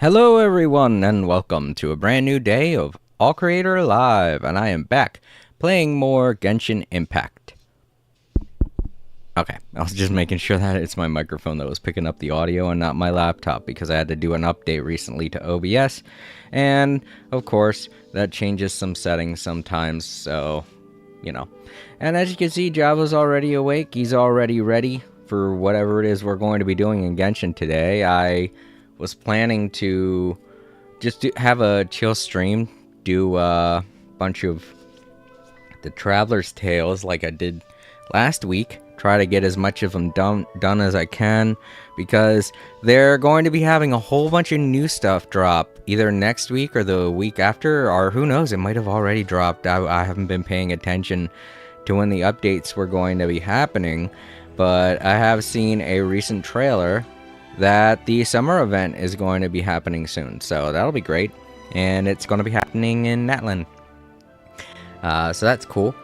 Hello everyone and welcome to a brand new day of All Creator Live, and I am back playing more Genshin Impact. Okay, I was just making sure that it's my microphone that was picking up the audio and not my laptop because I had to do an update recently to OBS, and of course that changes some settings sometimes, so And as you can see, Java's already awake. He's already ready for whatever it is we're going to be doing in Genshin today. I was planning to just have a chill stream, do a bunch of the Traveler's Tales like I did last week. Try to get as much of them done as I can, because they're going to be having a whole bunch of new stuff drop either next week or the week after, or who knows, it might have already dropped. I haven't been paying attention to when the updates were going to be happening, but I have seen a recent trailer that the summer event is going to be happening soon, so that'll be great, and it's going to be happening in Natlan. So that's cool.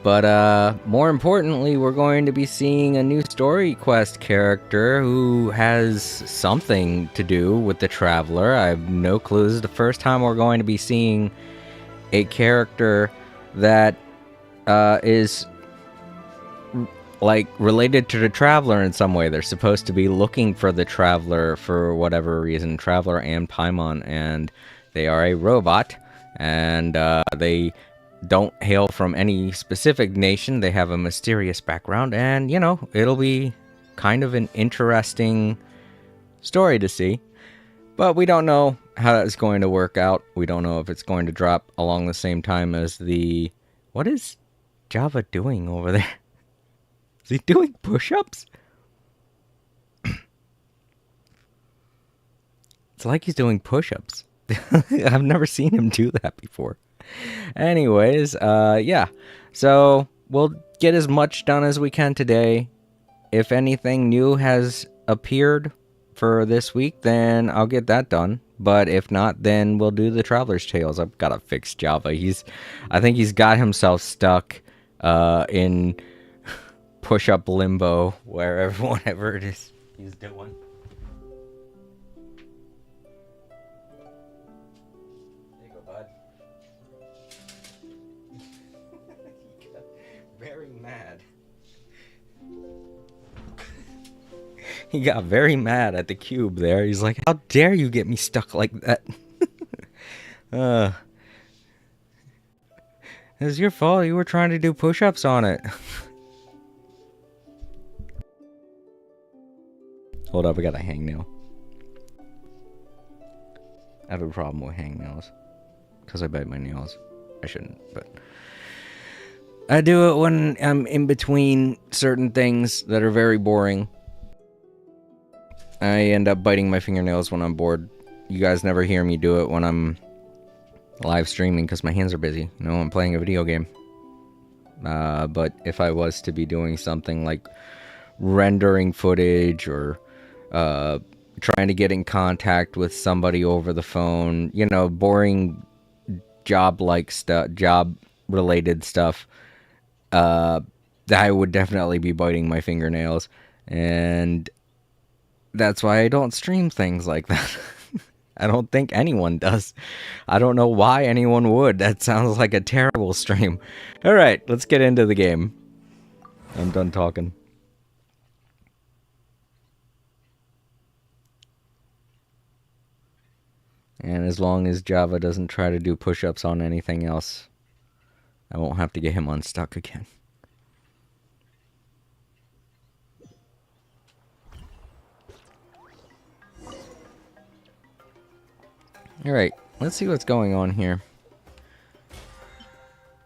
But more importantly, we're going to be seeing a new story quest character who has something to do with the Traveler. I have no clue. This is the first time we're going to be seeing a character that is like related to the Traveler in some way. They're supposed to be looking for the Traveler for whatever reason, Traveler and Paimon, and they are a robot, and they don't hail from any specific nation. They have a mysterious background, and it'll be kind of an interesting story to see, but we don't know how that's going to work out. We don't know if it's going to drop along the same time as the... What is Java doing over there? Is he doing push-ups? It's like he's doing push-ups. I've never seen him do that before. Anyways, yeah. So we'll get as much done as we can today. If anything new has appeared for this week, then I'll get that done. But if not, then we'll do the Traveler's Tales. I've got to fix Java. I think he's got himself stuck in push-up limbo, whatever it is he's doing. There you go, bud. He got very mad. He got very mad at the cube there. He's like, how dare you get me stuck like that? It's your fault. You were trying to do push-ups on it. Hold up, I got a hangnail. I have a problem with hangnails because I bite my nails. I shouldn't, but I do it when I'm in between certain things that are very boring. I end up biting my fingernails when I'm bored. You guys never hear me do it when I'm live streaming because my hands are busy. I'm playing a video game. But if I was to be doing something like rendering footage or trying to get in contact with somebody over the phone, boring job-like stuff, job-related stuff, I would definitely be biting my fingernails, and that's why I don't stream things like that. I don't think anyone does. I don't know why anyone would. That sounds like a terrible stream. Alright, let's get into the game. I'm done talking. And as long as Java doesn't try to do push-ups on anything else, I won't have to get him unstuck again. Alright, let's see what's going on here.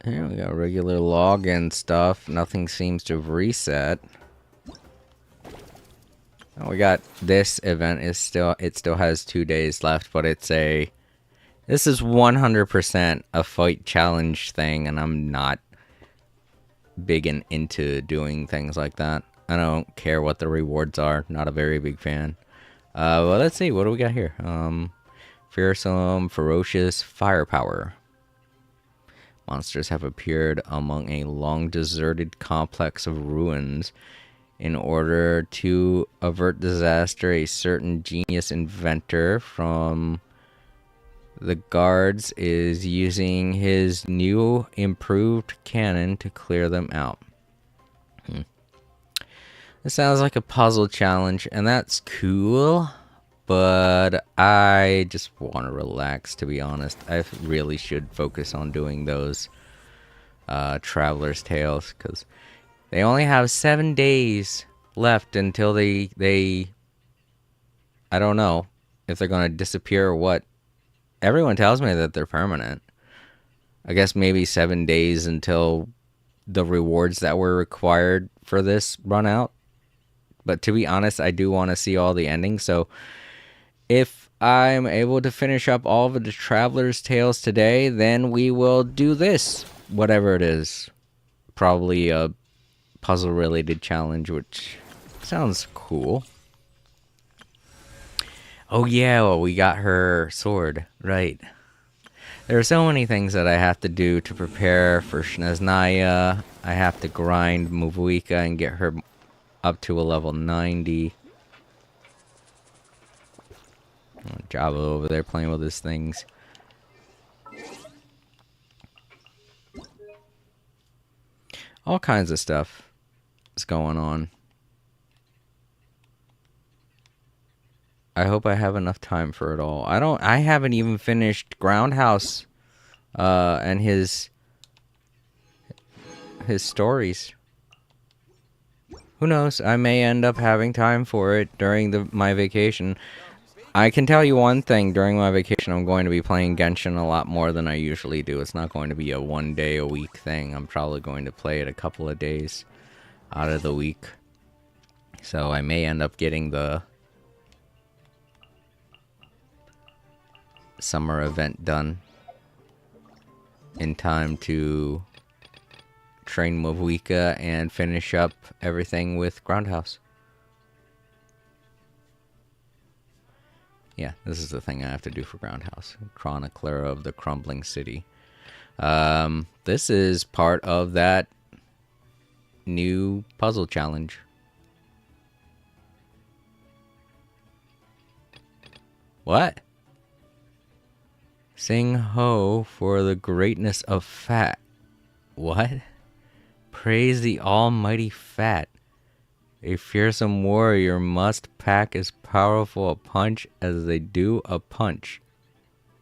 Here we got regular login stuff. Nothing seems to have reset. Oh, we got this event it still has 2 days left, but this is 100% a fight challenge thing, and I'm not big into doing things like that. I don't care what the rewards are. Not a very big fan. Well, let's see. What do we got here? Fearsome, ferocious, firepower. Monsters have appeared among a long deserted complex of ruins. In order to avert disaster, a certain genius inventor from the guards is using his new improved cannon to clear them out. This sounds like a puzzle challenge, and that's cool, but I just want to relax, to be honest. I really should focus on doing those Traveler's Tales, because they only have 7 days left until they I don't know if they're going to disappear or what. Everyone tells me that they're permanent. I guess maybe 7 days until the rewards that were required for this run out. But to be honest, I do want to see all the endings. So if I'm able to finish up all of the Traveler's Tales today, then we will do this. Whatever it is. Probably a puzzle-related challenge, which sounds cool. Oh yeah, well, we got her sword. Right. There are so many things that I have to do to prepare for Snezhnaya. I have to grind Mavuika and get her up to a level 90. Java over there playing with his things. All kinds of stuff is going on. I hope I have enough time for it all. I haven't even finished Groundhouse and his stories. Who knows? I may end up having time for it during my vacation. I can tell you one thing. During my vacation, I'm going to be playing Genshin a lot more than I usually do. It's not going to be a 1 day a week thing. I'm probably going to play it a couple of days out of the week. So I may end up getting the summer event done in time to train Mavuika and finish up everything with Groundhouse. Yeah, this is the thing I have to do for Groundhouse. Chronicler of the Crumbling City. This is part of that new puzzle challenge. What? Sing ho for the greatness of fat. What? Praise the almighty fat. A fearsome warrior must pack as powerful a punch as they do a punch.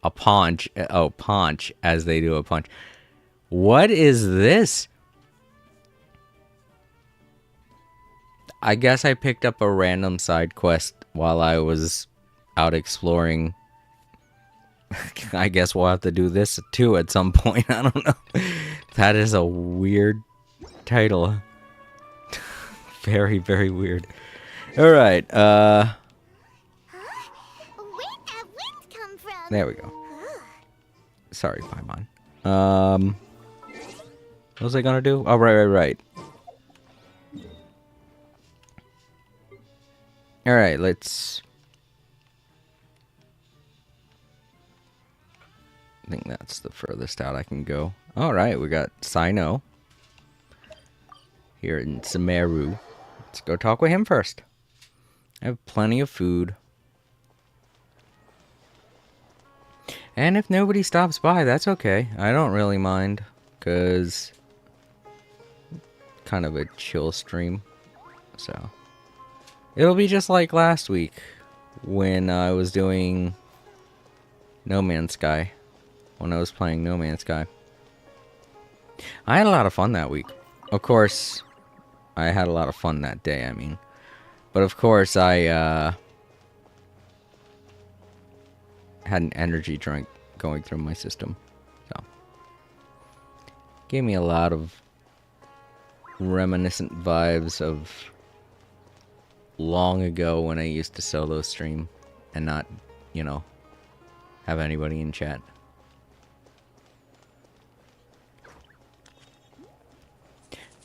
A paunch. Oh, paunch as they do a punch. What is this? I guess I picked up a random side quest while I was out exploring. I guess we'll have to do this too at some point. I don't know. That is a weird title. Very, very weird. Alright, Where'd that wind come from? there we go. Sorry, Paimon. What was I gonna do? Oh, right. Alright, let's... I think that's the furthest out I can go. Alright, we got Sino here in Sumeru. Let's go talk with him first. I have plenty of food. And if nobody stops by, that's okay. I don't really mind, because kind of a chill stream. So it'll be just like last week when I was doing No Man's Sky. When I was playing No Man's Sky. I had a lot of fun that week. Of course, I had a lot of fun that day, I mean. But of course, I had an energy drink going through my system. So, gave me a lot of reminiscent vibes of long ago when I used to solo stream and not, you know, have anybody in chat.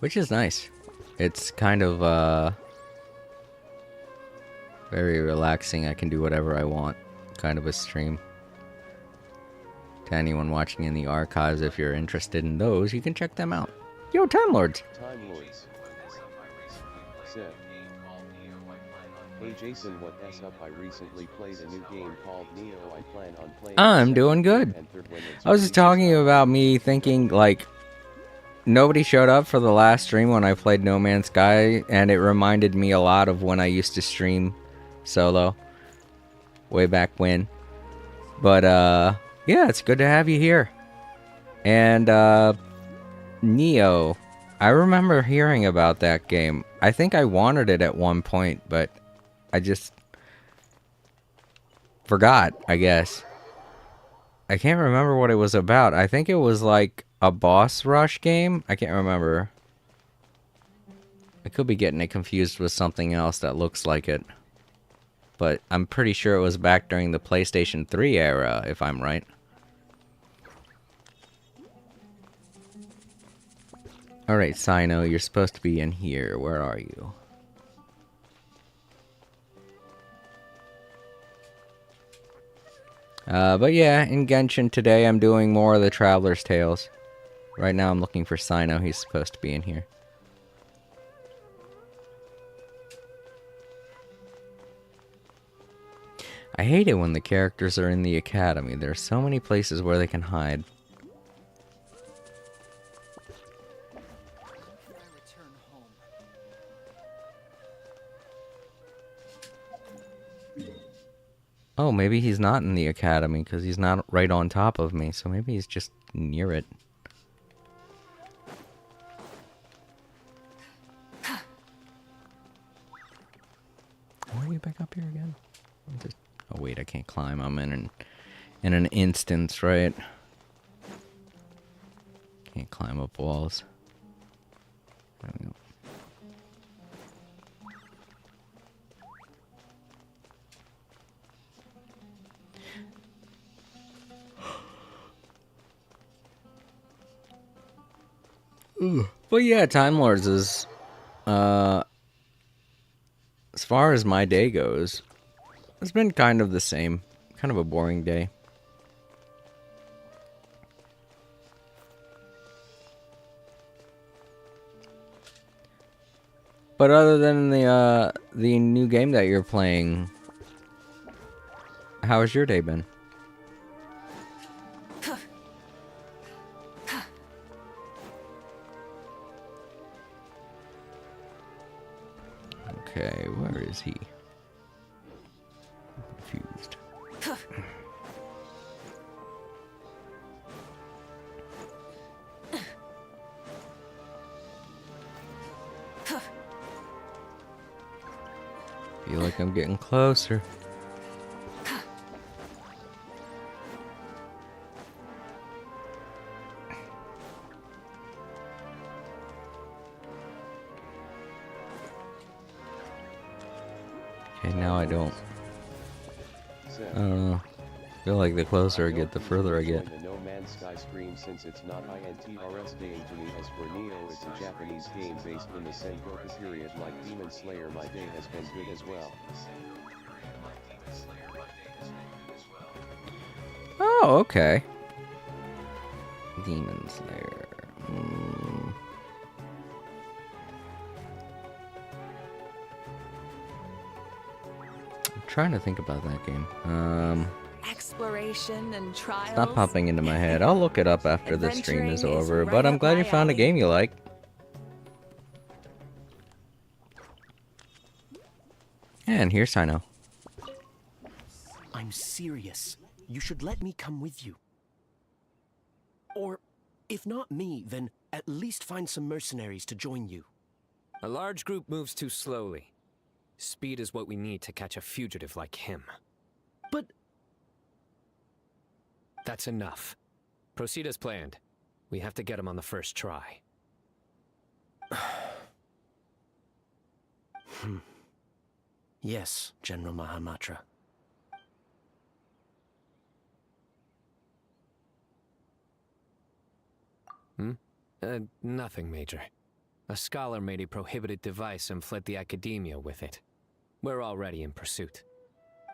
Which is nice. It's kind of very relaxing. I can do whatever I want. Kind of a stream. To anyone watching in the archives, if you're interested in those, you can check them out. Yo, Time Lords! Time Lords. Said, Hey Jason, what's up? I recently played a new game called Neo. I plan on playing I'm doing good. and third when it's I was just talking about me thinking, like, nobody showed up for the last stream when I played No Man's Sky, and it reminded me a lot of when I used to stream solo way back when. But, yeah, it's good to have you here. And, Neo, I remember hearing about that game. I think I wanted it at one point, but I just forgot, I guess. I can't remember what it was about. I think it was like a boss rush game. I can't remember. I could be getting it confused with something else that looks like it. But I'm pretty sure it was back during the PlayStation 3 era, if I'm right. Alright, Sino, you're supposed to be in here. Where are you? But yeah, in Genshin today I'm doing more of the Traveler's Tales. Right now I'm looking for Sino. He's supposed to be in here. I hate it when the characters are in the academy. There are so many places where they can hide. Oh, maybe he's not in the academy because he's not right on top of me. So maybe he's just near it. Why are you back up here again? Oh wait, I can't climb. I'm in an instance, right? Can't climb up walls. There we go. But yeah, Time Lords is, as far as my day goes, it's been kind of the same. Kind of a boring day. But other than the new game that you're playing, how has your day been? Okay, where is he? I'm confused. Feel like I'm getting closer. Okay, now I don't know. I feel like the closer I get, the further I get. The No Man's Sky stream since it's not INTRS game to me. As for Neo, it's a Japanese game based in the Sengoku period like Demon Slayer. My day has been good as well. Oh, okay. Demon Slayer. I'm trying to think about that game. Exploration and trials. It's not popping into my head. I'll look it up after the stream is over, but I'm glad you found a game you like. And here's Sino. I'm serious. You should let me come with you. Or, if not me, then at least find some mercenaries to join you. A large group moves too slowly. Speed is what we need to catch a fugitive like him. But... That's enough. Proceed as planned. We have to get him on the first try. Yes, General Mahamatra. Nothing, Major. A scholar made a prohibited device and fled the academia with it. We're already in pursuit.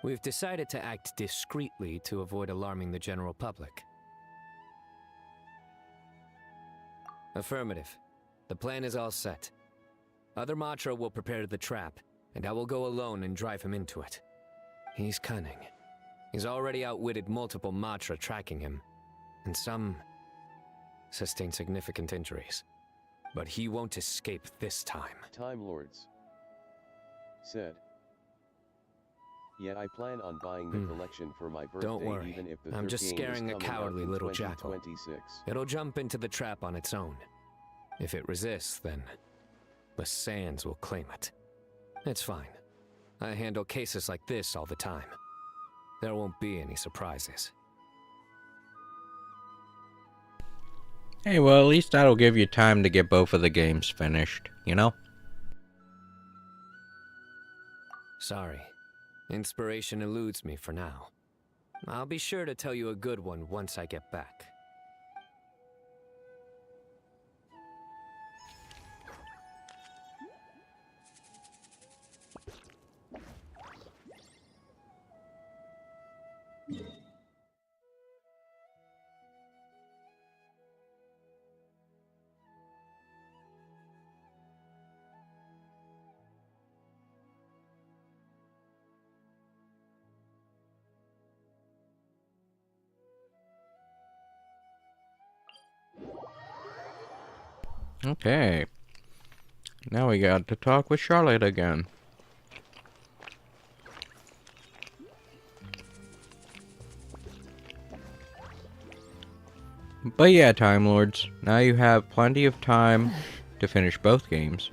We've decided to act discreetly to avoid alarming the general public. Affirmative. The plan is all set. Other Matra will prepare the trap, and I will go alone and drive him into it. He's cunning. He's already outwitted multiple Matra tracking him, and some sustained significant injuries. But he won't escape this time. Time Lords said. Yeah, I plan on buying the collection for my birthday. Don't worry. Even if the I'm third just game scaring is a coming out cowardly in little jackal. 2026. It'll jump into the trap on its own. If it resists, then the sands will claim it. It's fine. I handle cases like this all the time. There won't be any surprises. Hey, well, at least that'll give you time to get both of the games finished, you know? Sorry. Inspiration eludes me for now. I'll be sure to tell you a good one once I get back. Okay. Now we got to talk with Charlotte again. But yeah, Time Lords, now you have plenty of time to finish both games.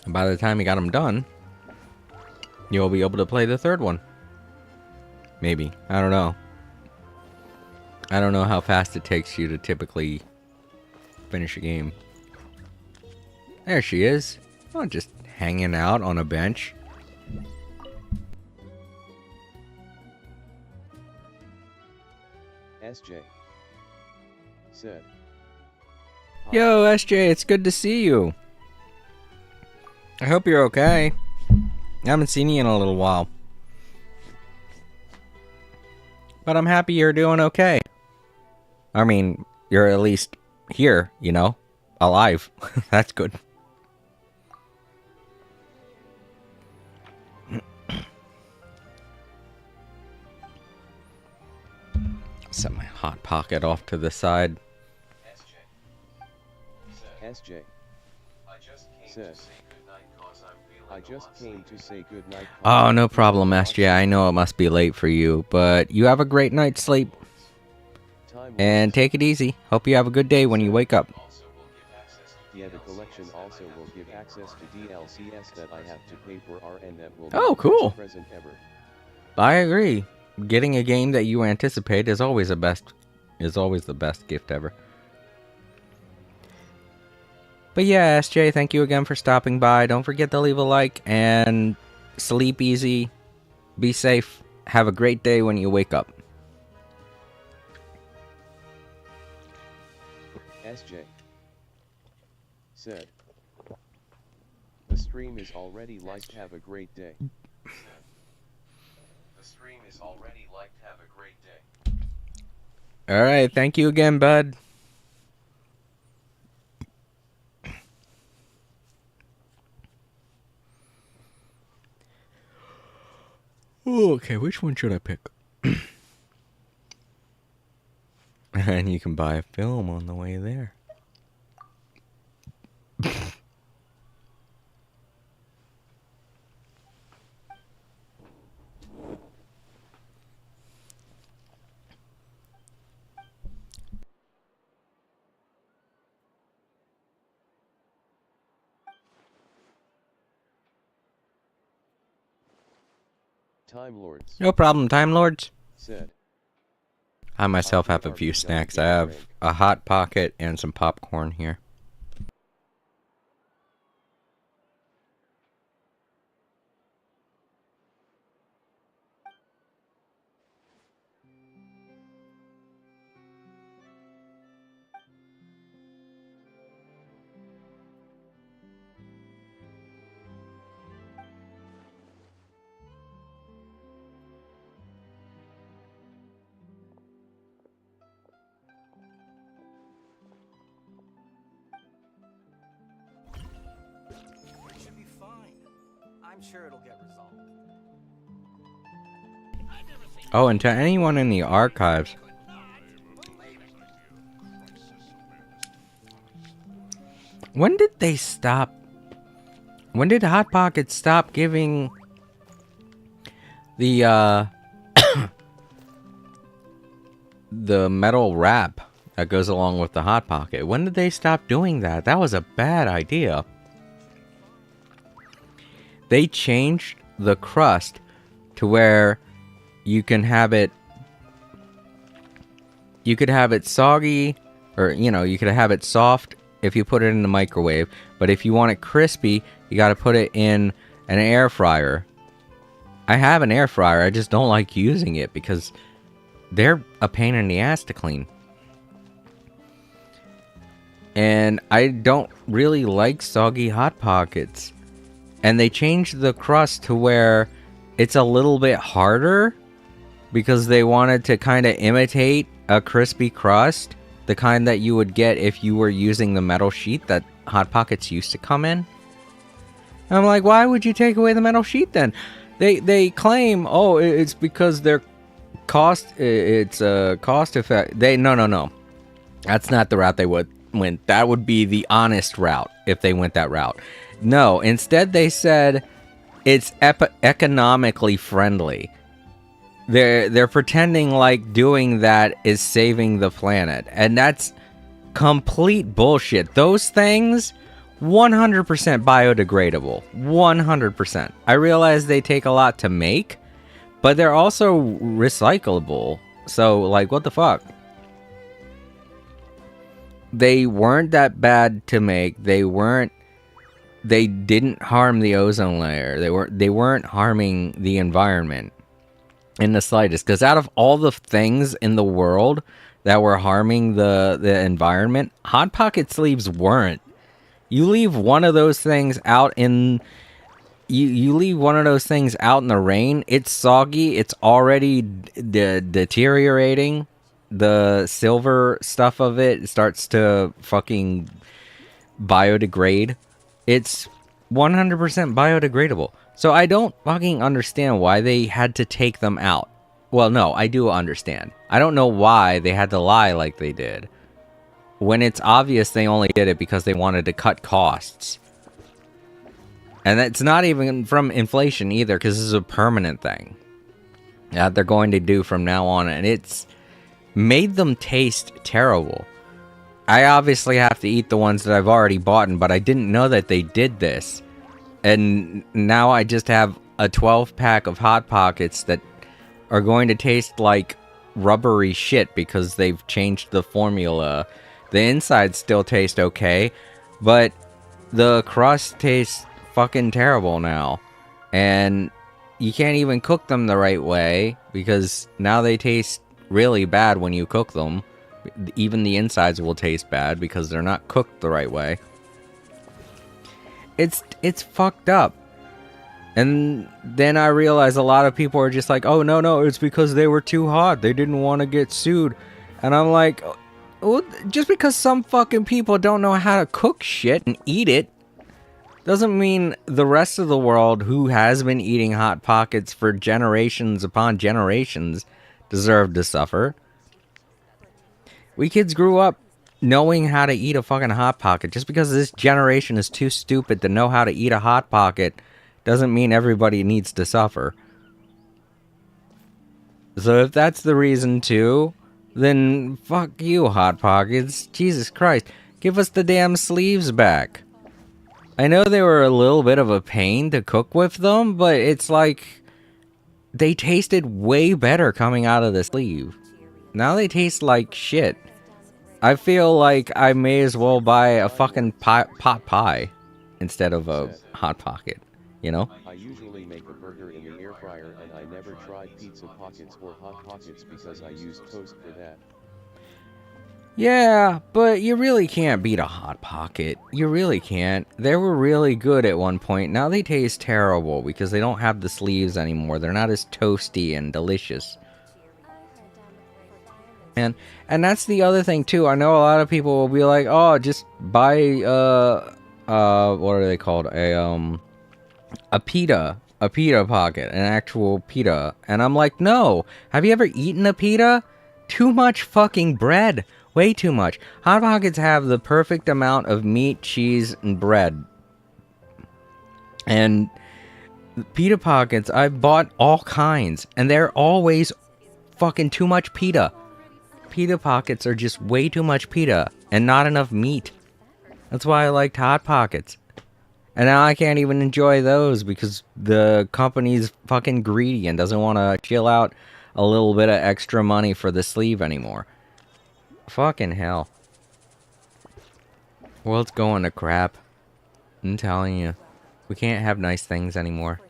And by the time you got them done, you'll be able to play the third one. Maybe. I don't know. I don't know how fast it takes you to typically finish a game. There she is. Oh, just hanging out on a bench. SJ said. Yo, SJ, it's good to see you. I hope you're okay. I haven't seen you in a little while. But I'm happy you're doing okay. I mean, you're at least here, you know? Alive. That's good. Set my hot pocket off to the side. SJ said. I just came to say goodnight. Oh, no problem, SJ. I know it must be late for you, but you have a great night's sleep. And take it easy. Hope you have a good day when you wake up. Yeah, the collection also will give access to DLCs that I have to pay for and that will Oh, be cool. the best present ever. I agree. Getting a game that you anticipate is always the best gift ever. But yeah, SJ, thank you again for stopping by. Don't forget to leave a like and sleep easy. Be safe. Have a great day when you wake up. SJ said. The stream is already liked. Have a great day. The stream is already liked. Have a great day. Alright, thank you again, bud. Okay, which one should I pick? And you can buy a film on the way there. Time Lords No problem, Time Lords. said. I myself have a few snacks. I have a Hot Pocket and some popcorn here. sure it'll get resolved. Oh, and to anyone in the archives, when did they stop? When did Hot Pocket stop giving the the metal wrap that goes along with the Hot Pocket? When did they stop doing that? That was a bad idea. They changed the crust to where you can have it, you could have it soggy, or you could have it soft if you put it in the microwave, but if you want it crispy, you got to put it in an air fryer. I have an air fryer, I just don't like using it because they're a pain in the ass to clean. And I don't really like soggy Hot Pockets. And they changed the crust to where it's a little bit harder because they wanted to kind of imitate a crispy crust, the kind that you would get if you were using the metal sheet that Hot Pockets used to come in. And I'm like, why would you take away the metal sheet then? They claim, oh, it's because they're it's cost effect. No. That's not the route they went. That would be the honest route if they went that route. No, instead they said it's economically friendly. They're pretending like doing that is saving the planet, and that's complete bullshit. Those things 100% biodegradable. 100%. I realize they take a lot to make, but they're also recyclable. So, like, what the fuck? They weren't that bad to make. They didn't harm the ozone layer. They weren't harming the environment in the slightest. Because out of all the things in the world that were harming the environment, Hot Pocket sleeves weren't. You leave one of those things out in you leave one of those things out in the rain, it's soggy, it's already deteriorating. The silver stuff of it starts to fucking biodegrade. It's 100% biodegradable. So I don't fucking understand why they had to take them out. Well, no, I do understand. I don't know why they had to lie like they did, when it's obvious they only did it because they wanted to cut costs. And it's not even from inflation either, because this is a permanent thing that they're going to do from now on, and it's made them taste terrible. I obviously have to eat the ones that I've already bought, but I didn't know that they did this. And now I just have a 12-pack of Hot Pockets that are going to taste like rubbery shit because they've changed the formula. The insides still taste okay, but the crust tastes fucking terrible now. And you can't even cook them the right way because now they taste really bad when you cook them. Even the insides will taste bad because they're not cooked the right way. It's fucked up. And then I realized a lot of people are just like, oh, no, it's because they were too hot. They didn't want to get sued. And I'm like, well, just because some fucking people don't know how to cook shit and eat it doesn't mean the rest of the world who has been eating Hot Pockets for generations upon generations deserve to suffer. We kids grew up knowing how to eat a fucking Hot Pocket. Just because this generation is too stupid to know how to eat a Hot Pocket doesn't mean everybody needs to suffer. So if that's the reason too, then fuck you, Hot Pockets. Jesus Christ. Give us the damn sleeves back. I know they were a little bit of a pain to cook with them, but it's like they tasted way better coming out of the sleeve. Now they taste like shit. I feel like I may as well buy a fucking pot pie instead of a Hot Pocket, you know? I usually make a burger in the air fryer, and I never tried pizza pockets or Hot Pockets because I use toast for that. Yeah, but you really can't beat a Hot Pocket. You really can't. They were really good at one point. Now they taste terrible because they don't have the sleeves anymore. They're not as toasty and delicious. And that's the other thing too. I know a lot of people will be like, "Oh, just buy what are they called? A pita a pita pocket, an actual pita. And I'm like, no. Have you ever eaten a pita? Too much fucking bread. Way too much. Hot Pockets have the perfect amount of meat, cheese, and bread. And pita pockets, I've bought all kinds. And they're always fucking too much pita. Pita pockets are just way too much pita. And not enough meat. That's why I liked Hot Pockets. And now I can't even enjoy those because the company's fucking greedy and doesn't want to chill out a little bit of extra money for the sleeve anymore. Fucking hell. World's going to crap. I'm telling you. We can't have nice things anymore.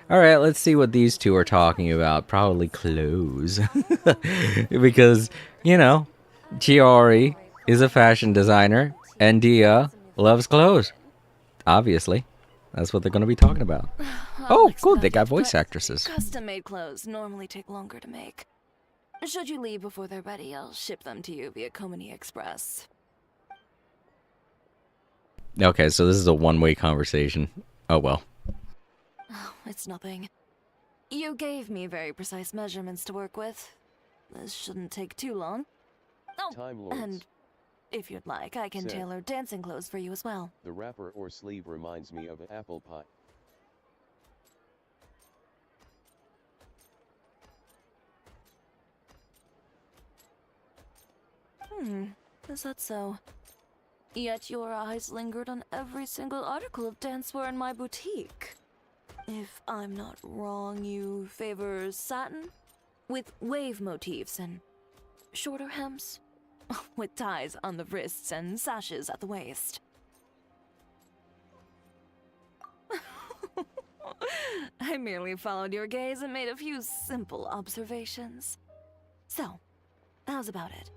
Alright, let's see what these two are talking about. Probably clothes. Because, you know, Chiori is a fashion designer and Dia loves clothes. Obviously. That's what they're going to be talking about. Oh, cool. They got voice actresses. Custom-made clothes normally take longer to make. Should you leave before they're ready, I'll ship them to you via Komini Express. Okay, so this is a one-way conversation. Oh, well. Oh, it's nothing. You gave me very precise measurements to work with. This shouldn't take too long. Oh, Time Lords. and if you'd like, I can Sir. tailor dancing clothes for you as well. The wrapper or sleeve reminds me of an apple pie. Is that so? Yet your eyes lingered on every single article of dancewear in my boutique. If I'm not wrong, you favor satin? With wave motifs and shorter hems? With ties on the wrists and sashes at the waist. I merely followed your gaze and made a few simple observations. So, how's about it?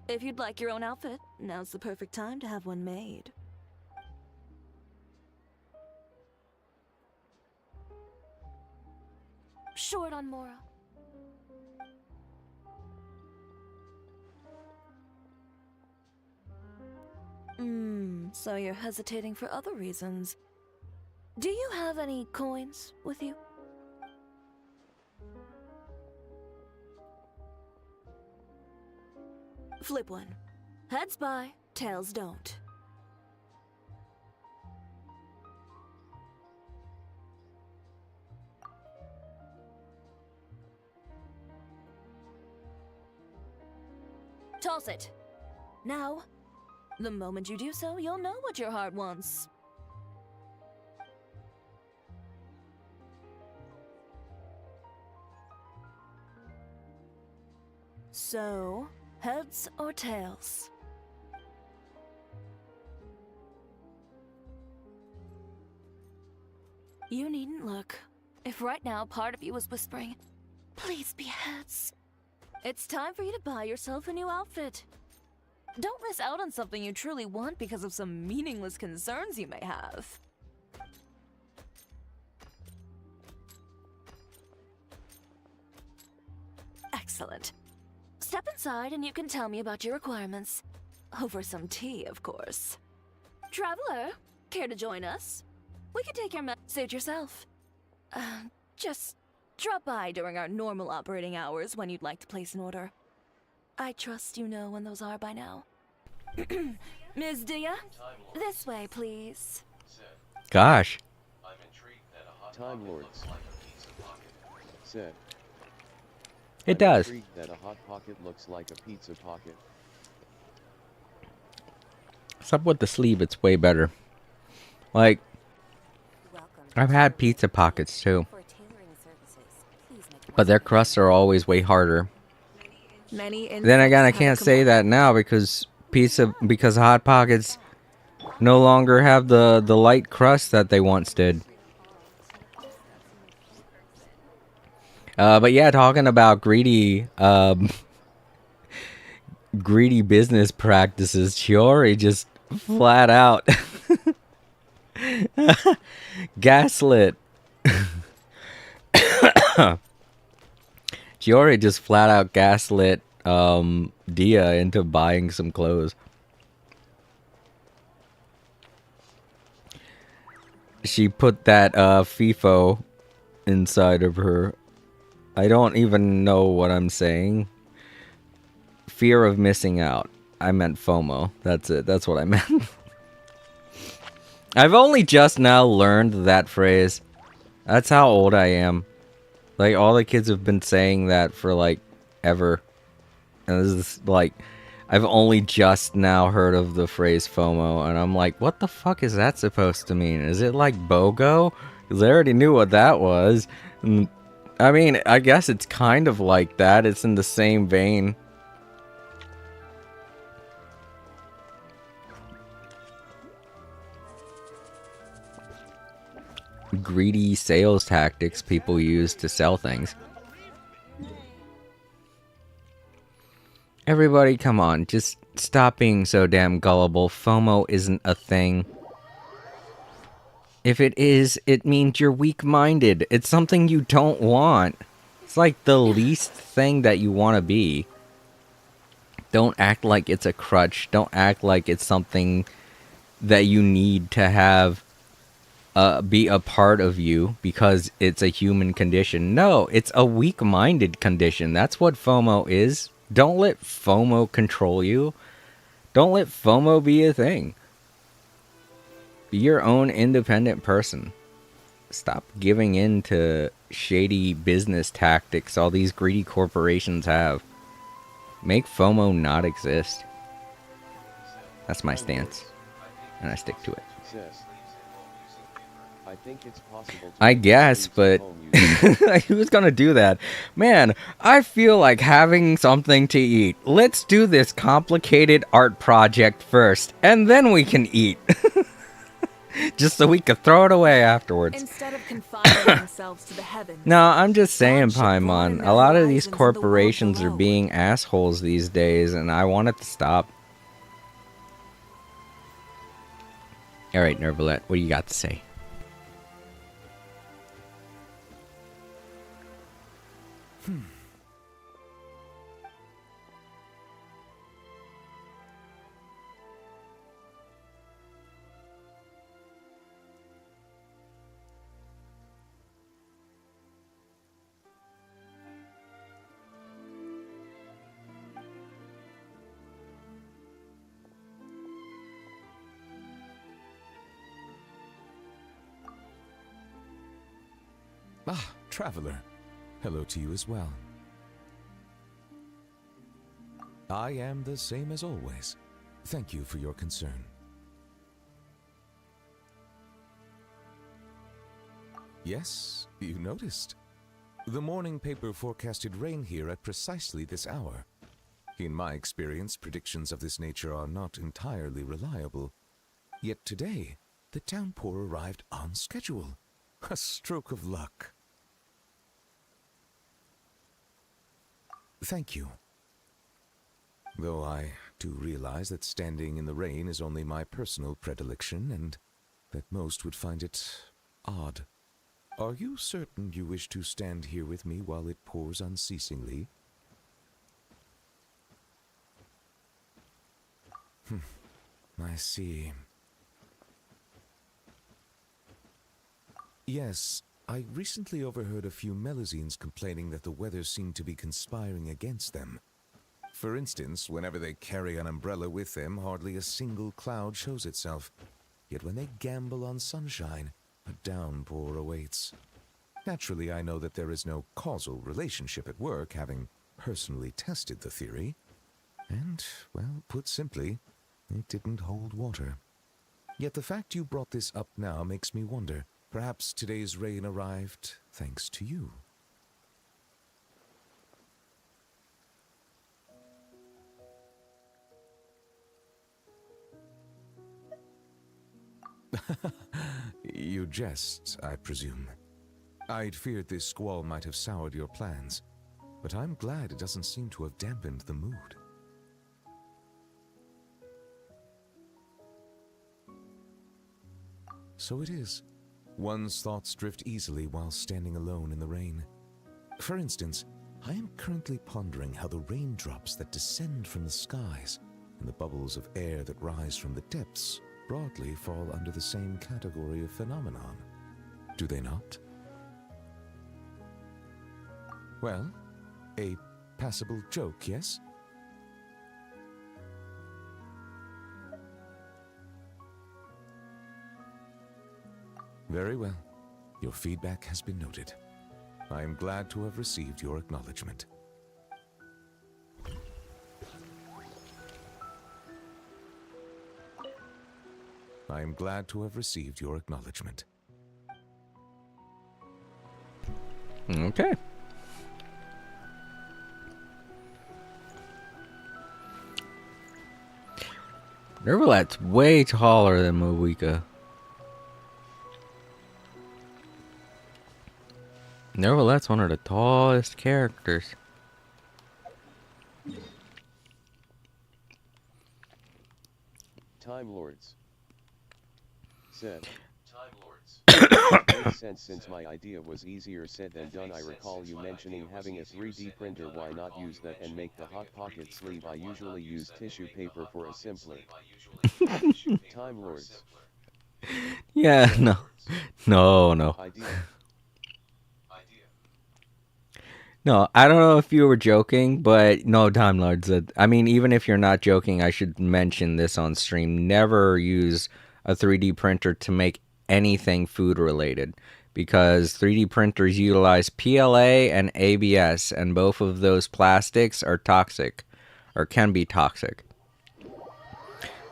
If you'd like your own outfit, now's the perfect time to have one made. Short on Mora. So you're hesitating for other reasons. Do you have any coins with you? Flip one. Heads buy, tails don't. Toss it. Now, the moment you do so, you'll know what your heart wants. So, heads or tails? You needn't look. If right now part of you was whispering, please be heads. It's time for you to buy yourself a new outfit. Don't miss out on something you truly want because of some meaningless concerns you may have. Excellent. Step inside and you can tell me about your requirements. Over some tea, of course. Traveler, care to join us? We can take your suit yourself. Just drop by during our normal operating hours when you'd like to place an order. I trust you know when those are by now. Ms. Dia, this way, please. Gosh. Time Lords. Said. It does. I'm intrigued that a hot pocket looks like a pizza pocket. What's up with the sleeve? It's way better. Like, I've had pizza pockets too. But their crusts are always way harder. Then again, I can't say that now because Hot Pockets no longer have the light crust that they once did. But yeah, talking about greedy business practices, Chiori just flat out gaslit. Chiori just flat out gaslit Dia into buying some clothes. She put that FIFO inside of her. I don't even know what I'm saying. Fear of missing out. I meant FOMO. That's it. That's what I meant. I've only just now learned that phrase. That's how old I am. Like, all the kids have been saying that for, like, ever. And this is, like, I've only just now heard of the phrase FOMO, and I'm like, what the fuck is that supposed to mean? Is it like BOGO? Because I already knew what that was. And, I mean, I guess it's kind of like that. It's in the same vein. Greedy sales tactics people use to sell things. Everybody, come on, just stop being so damn gullible. FOMO isn't a thing. If it is, it means you're weak-minded. It's something you don't want. It's like the least thing that you want to be. Don't act like it's a crutch. Don't act like it's something that you need to have be a part of you because it's a human condition. No, it's a weak-minded condition. That's what FOMO is. Don't let FOMO control you. Don't let FOMO be a thing. Be your own independent person. Stop giving in to shady business tactics all these greedy corporations have. Make FOMO not exist. That's my stance, and I stick to it. I think it's possible to I guess, but who's gonna do that? Man, I feel like having something to eat. Let's do this complicated art project first, and then we can eat. Just so we could throw it away afterwards. Instead of confining themselves to the heavens. No, I'm just saying, Paimon. A lot of these corporations are being assholes these days, and I want it to stop. Alright, Nervalette, what do you got to say? Ah, traveler. Hello to you as well. I am the same as always. Thank you for your concern. Yes, you noticed. The morning paper forecasted rain here at precisely this hour. In my experience, predictions of this nature are not entirely reliable. Yet today, the downpour arrived on schedule. A stroke of luck. Thank you. Though I do realize that standing in the rain is only my personal predilection, and that most would find it odd. Are you certain you wish to stand here with me while it pours unceasingly? I see. Yes, I recently overheard a few Melazines complaining that the weather seemed to be conspiring against them. For instance, whenever they carry an umbrella with them, hardly a single cloud shows itself. Yet when they gamble on sunshine, a downpour awaits. Naturally, I know that there is no causal relationship at work, having personally tested the theory. And, well, put simply, it didn't hold water. Yet the fact you brought this up now makes me wonder. Perhaps today's rain arrived thanks to you. You jest, I presume. I'd feared this squall might have soured your plans, but I'm glad it doesn't seem to have dampened the mood. So it is. One's thoughts drift easily while standing alone in the rain. For instance, I am currently pondering how the raindrops that descend from the skies and the bubbles of air that rise from the depths broadly fall under the same category of phenomenon. Do they not? Well, a passable joke, yes? Very well. Your feedback has been noted. I am glad to have received your acknowledgement. I am glad to have received your acknowledgement. Okay. Nervalat's way taller than Moika. Nervalat's one of the tallest characters. Time Lords said. Time Lords. Makes sense since my idea was easier said than done. I recall you mentioning having a 3D printer. Why not use that and make the hot pocket sleeve? I usually use tissue paper for a simpler. Time Lords. Yeah, no. No. Idea. No, I don't know if you were joking, but no, Time Lords. I mean, even if you're not joking, I should mention this on stream. Never use a 3D printer to make anything food related, because 3D printers utilize PLA and ABS, and both of those plastics are toxic, or can be toxic.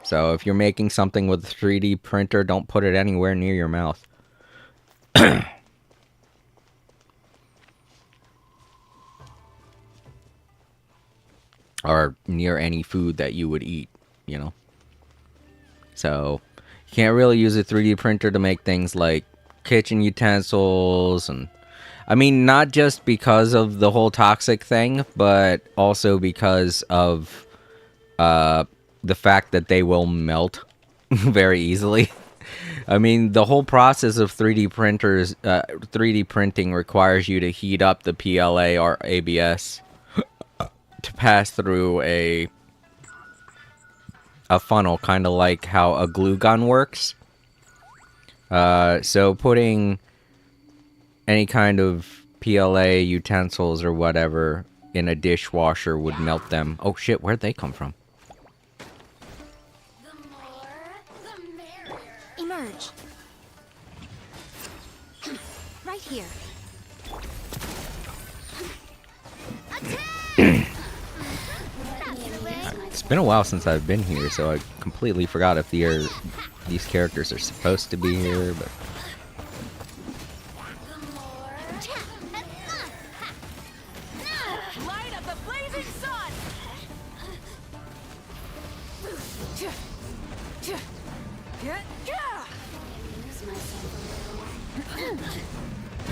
So if you're making something with a 3D printer, don't put it anywhere near your mouth. Or near any food that you would eat, you know? So, you can't really use a 3D printer to make things like kitchen utensils, and I mean, not just because of the whole toxic thing, but also because of the fact that they will melt very easily. I mean, the whole process of 3D printers, 3D printing requires you to heat up the PLA or ABS to pass through a funnel, kind of like how a glue gun works. So putting any kind of PLA utensils or whatever in a dishwasher would melt them. Oh shit, where'd they come from? The more, the merrier. Emerge. Right here. Attack! It's been a while since I've been here, so I completely forgot if these characters are supposed to be here, but... Light of the blazing sun!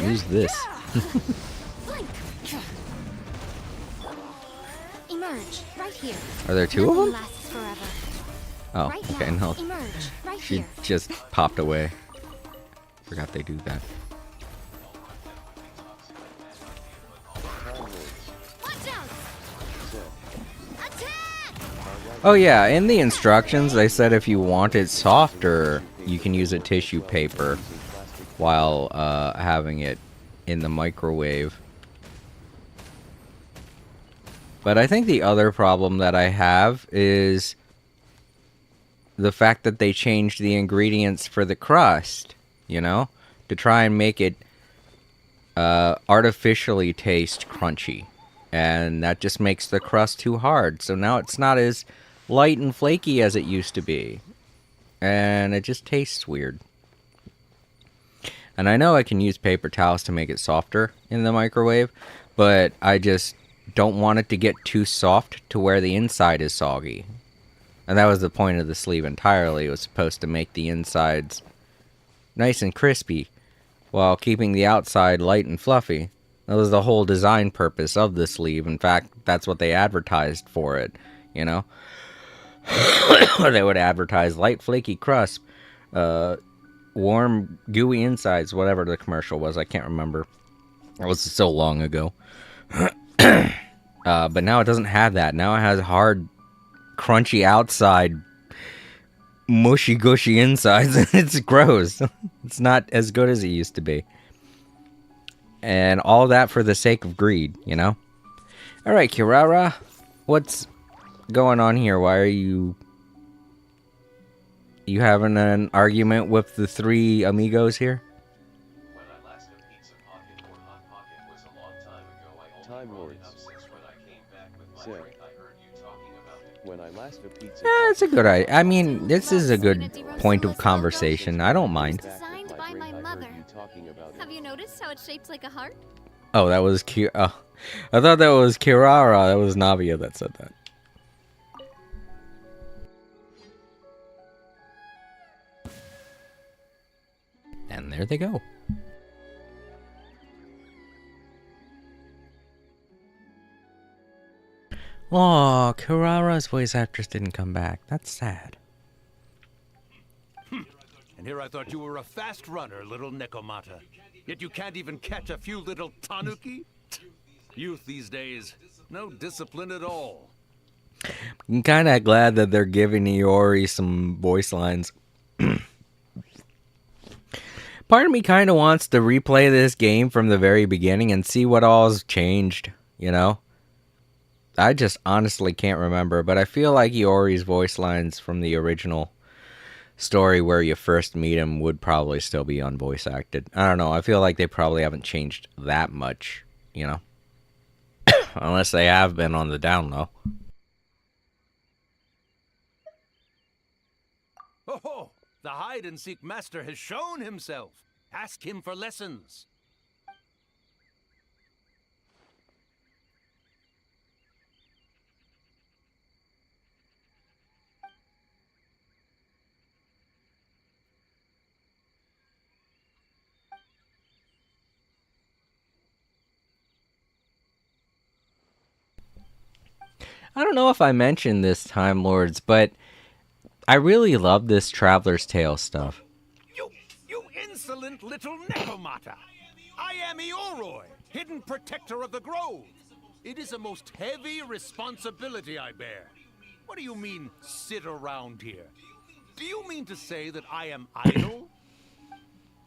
Use this. Emerge right here. Are there two of them? Lasts forever. Oh, Right okay, now. no. Emerge right She here. just popped away. Forgot they do that. Time Lords Watch out! said. Attack! Oh yeah, in the instructions they said if you want it softer, you can use a tissue paper while having it in the microwave. But I think the other problem that I have is the fact that they changed the ingredients for the crust, you know, to try and make it artificially taste crunchy. And that just makes the crust too hard. So now it's not as light and flaky as it used to be. And it just tastes weird. And I know I can use paper towels to make it softer in the microwave, but I just don't want it to get too soft to where the inside is soggy. And that was the point of the sleeve entirely. It was supposed to make the insides nice and crispy while keeping the outside light and fluffy. That was the whole design purpose of the sleeve. In fact, that's what they advertised for it, you know? They would advertise light, flaky crust, warm, gooey insides, whatever the commercial was. I can't remember. It was so long ago. But now it doesn't have that. Now it has hard, crunchy outside, mushy gushy insides. It's gross. It's not as good as it used to be. And all that for the sake of greed, you know? Alright, Kirara. What's going on here? Why are you... You having an argument with the three amigos here? When I last a pizza pocket or hot pocket was a long time ago. I only brought it up since when I came back with my drink. I heard you talking about it. When I last a pizza Yeah, it's a good idea. I mean, Still this is a good Unity Rosa's point of logo? conversation. I don't mind. Designed by my mother. Have you noticed how it's shaped like a heart? Oh, that was I thought that was Kirara. That was Navia that said that. And there they go. Oh, Kirara's voice actress didn't come back. That's sad. And here I thought you were a fast runner, little Nekomata. Yet you can't even catch a few little tanuki? Youth these days, no discipline at all. I'm kind of glad that they're giving Iori some voice lines. Part of me kind of wants to replay this game from the very beginning and see what all's changed, you know? I just honestly can't remember, but I feel like Iori's voice lines from the original story where you first meet him would probably still be unvoice acted. I don't know. I feel like they probably haven't changed that much, you know? Unless they have been on the down low. Oh, the hide-and-seek master has shown himself. Ask him for lessons. I don't know if I mentioned this, Time Lords, but I really love this Traveler's Tale stuff. You insolent little Nekomata! I am Ioroi, hidden protector of the grove. It is a most heavy responsibility I bear. What do you mean, sit around here? Do you mean to say that I am idle?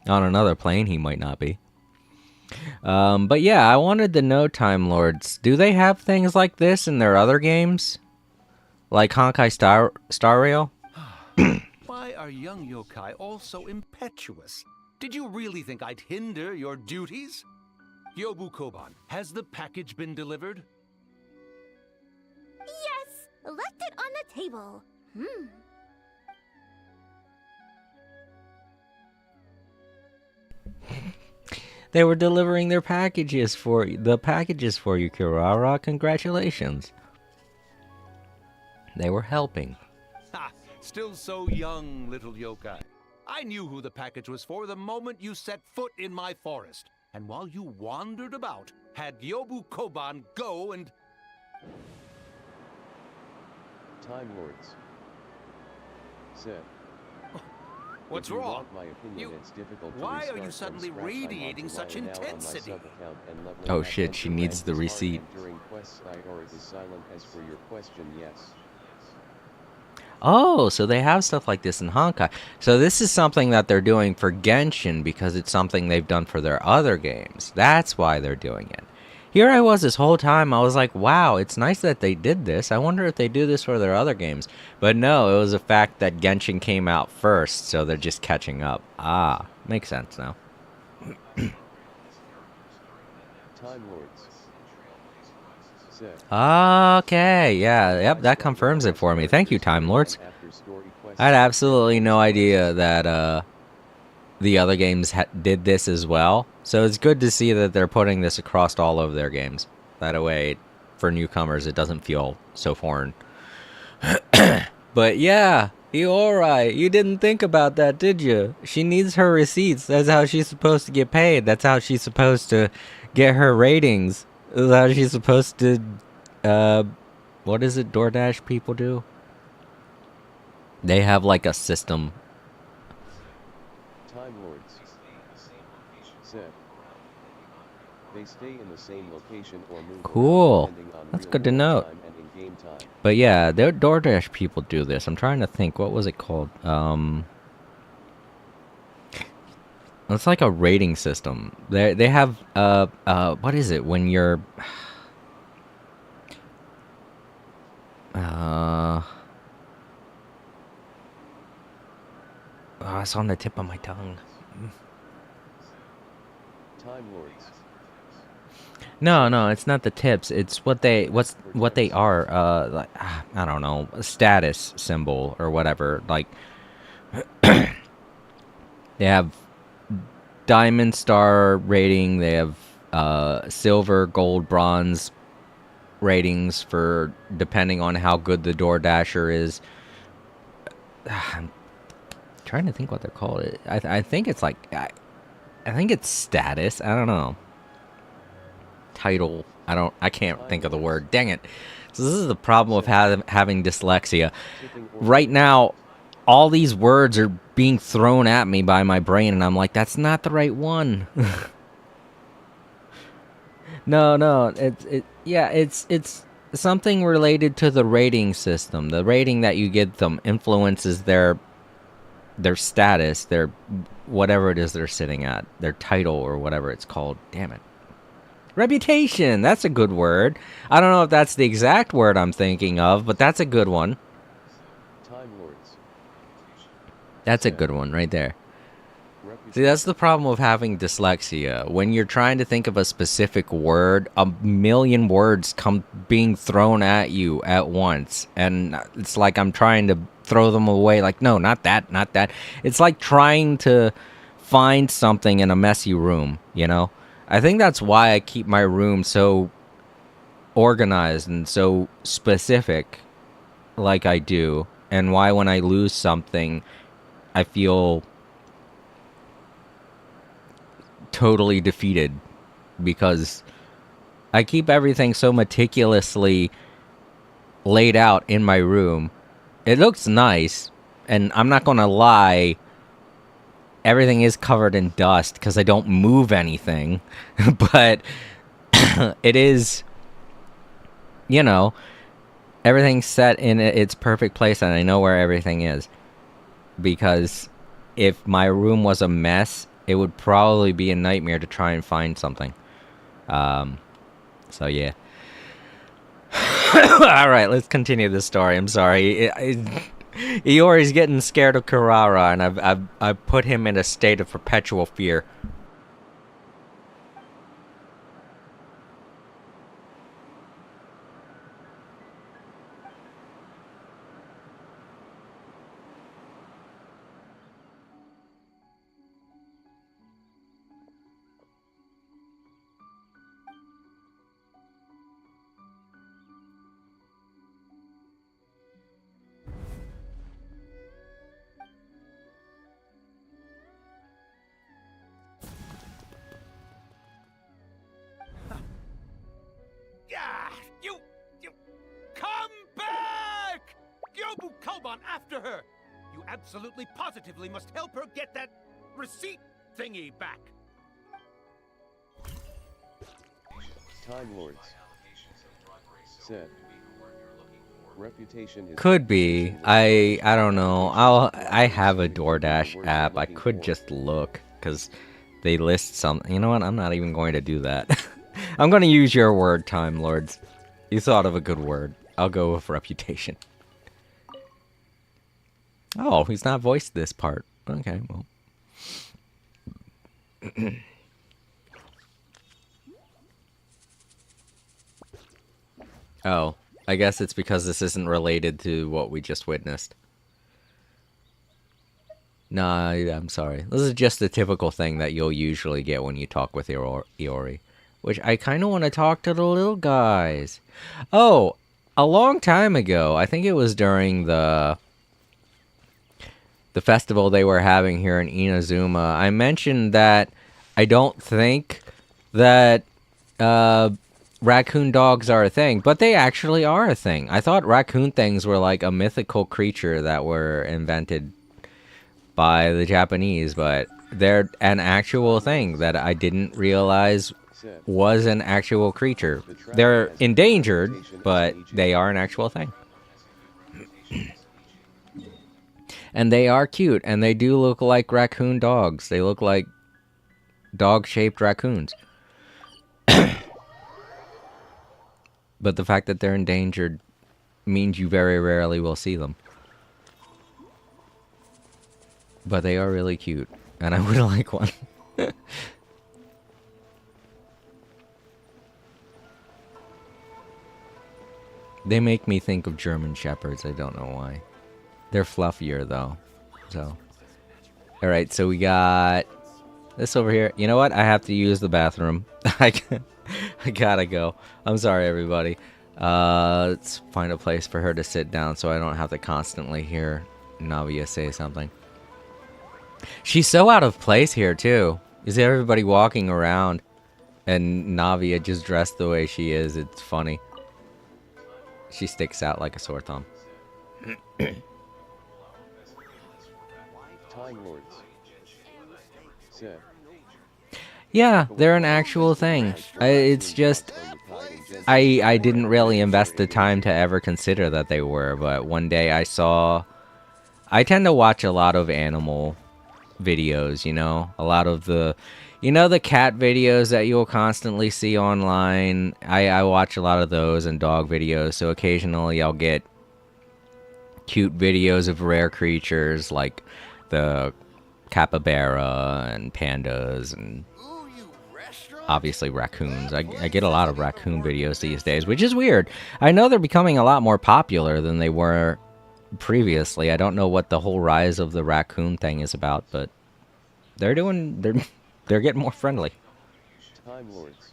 On another plane, he might not be. But yeah, I wanted to know, Time Lords, do they have things like this in their other games? Like Honkai Star Rail? Why are young yokai all so impetuous? Did you really think I'd hinder your duties? Yobu Koban, has the package been delivered? Yes! Left it on the table. They were delivering their packages for you, Kirara. Congratulations. They were helping. Ha! Still so young, little yokai. I knew who the package was for the moment you set foot in my forest. And while you wandered about, had Yobu Koban go and... Time Lords said. What's If you wrong? want my opinion, it's difficult to Why are you restart suddenly from scratch. I radiating want to such lie now on my intensity? sub-account and level Oh up shit, she until needs the rank is receipt. hard, and during quests I or it is silent. As for your question, yes. Oh, so they have stuff like this in Honkai. So this is something that they're doing for Genshin because it's something they've done for their other games. That's why they're doing it. Here I was this whole time, I was like, wow, it's nice that they did this. I wonder if they do this for their other games. But no, it was the fact that Genshin came out first, so they're just catching up. Ah, makes sense now. Time Lords said. Okay, yeah, yep, that confirms it for me. Thank you, Time Lords. After story quests, I had absolutely no idea that the other games did this as well. So it's good to see that they're putting this across all of their games. That way, for newcomers, it doesn't feel so foreign. But yeah, Iori, you didn't think about that, did you? She needs her receipts. That's how she's supposed to get paid. That's how she's supposed to get her ratings. That's how she's supposed to, what is it DoorDash people do? They have like a system. Time Lords said. They stay in the same location or move Cool. around depending on That's real good to world know. time and in-game time. But yeah, their DoorDash people do this. I'm trying to think. What was it called? It's like a rating system. They have what is it when you're oh, it's on the tip of my tongue. Time Lords. No, it's not the tips. It's what they are. Like, I don't know, a status symbol or whatever. Like they have diamond star rating. They have silver, gold, bronze ratings for depending on how good the Door Dasher is. I'm trying to think what they're called. I think it's like I think it's status. I don't know. Title. I can't think of the word. Dang it. So this is the problem with having dyslexia. Right now, all these words are being thrown at me by my brain, and I'm like, that's not the right one. No, it's something related to the rating system. The rating that you give them influences their status, their whatever it is they're sitting at, their title or whatever it's called. Damn it. Reputation, that's a good word. I don't know if that's the exact word I'm thinking of, but that's a good one. Time Lords. That's a good one right there. See, that's the problem with having dyslexia. When you're trying to think of a specific word, a million words come being thrown at you at once. And it's like I'm trying to throw them away. Like, no, not that, not that. It's like trying to find something in a messy room, you know? I think that's why I keep my room so organized and so specific like I do. And why when I lose something, I feel totally defeated. Because I keep everything so meticulously laid out in my room. It looks nice, and I'm not gonna lie, everything is covered in dust because I don't move anything. But it is, you know, everything's set in its perfect place, and I know where everything is. Because if my room was a mess, it would probably be a nightmare to try and find something. So yeah. All right, let's continue the story. I'm sorry. Iori's getting scared of Karara, and I've put him in a state of perpetual fear. Yeah, you come back! Gyobu Koban after her! You absolutely positively must help her get that receipt thingy back. Time Lords. Said. Reputation is Could be. I don't know. I have a DoorDash app. I could just look because they list some. You know what? I'm not even going to do that. I'm going to use your word, Time Lords. You thought of a good word. I'll go with reputation. Oh, he's not voiced this part. Okay, well. Oh, I guess it's because this isn't related to what we just witnessed. Nah, I'm sorry. This is just the typical thing that you'll usually get when you talk with Iori. Which I kind of want to talk to the little guys. Oh, a long time ago, I think it was during the festival they were having here in Inazuma, I mentioned that I don't think that raccoon dogs are a thing, but they actually are a thing. I thought raccoon things were like a mythical creature that were invented by the Japanese, but they're an actual thing that I didn't realize was an actual creature. They're endangered, but they are an actual thing. And they are cute, and they do look like raccoon dogs. They look like dog-shaped raccoons. But the fact that they're endangered means you very rarely will see them. But they are really cute, and I would like one. They make me think of German Shepherds, I don't know why. They're fluffier, though. So, alright, so we got this over here. You know what? I have to use the bathroom. I gotta go. I'm sorry, everybody. Let's find a place for her to sit down so I don't have to constantly hear Navia say something. She's so out of place here, too. You see everybody walking around and Navia just dressed the way she is. It's funny. She sticks out like a sore thumb. Time Lords said. Yeah, they're an actual thing. It's just I didn't really invest the time to ever consider that they were, but one day I saw. I tend to watch a lot of animal videos, you know, a lot of the, you know, the cat videos that you'll constantly see online. I watch a lot of those and dog videos, so occasionally I'll get cute videos of rare creatures like the capybara and pandas and obviously raccoons. I get a lot of raccoon videos these days, which is weird. I know they're becoming a lot more popular than they were previously. I don't know what the whole rise of the raccoon thing is about, but they're getting more friendly. Time Lords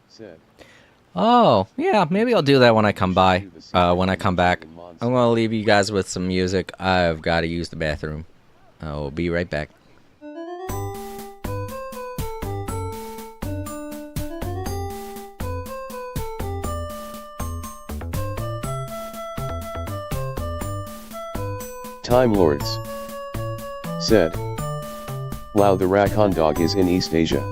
said. Oh, yeah, maybe I'll do that when I come by. When I come back. I'm gonna leave you guys with some music. I've got to use the bathroom. I'll be right back. Time Lords said. Wow, the raccoon dog is in East Asia.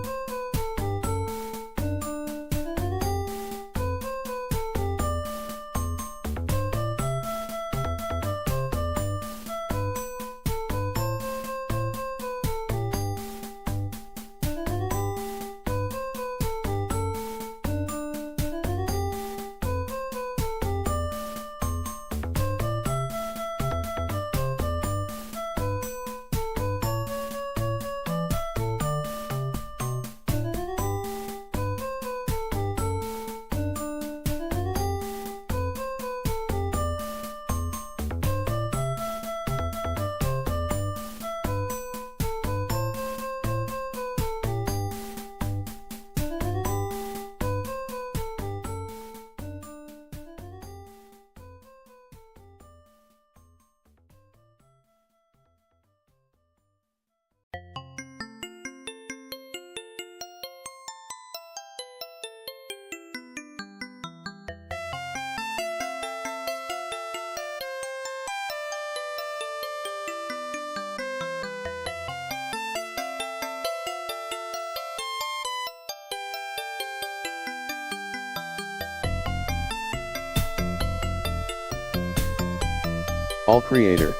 All Creator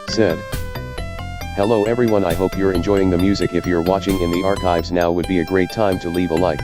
said. Hello everyone, I hope you're enjoying the music. If you're watching in the archives now would be a great time to leave a like.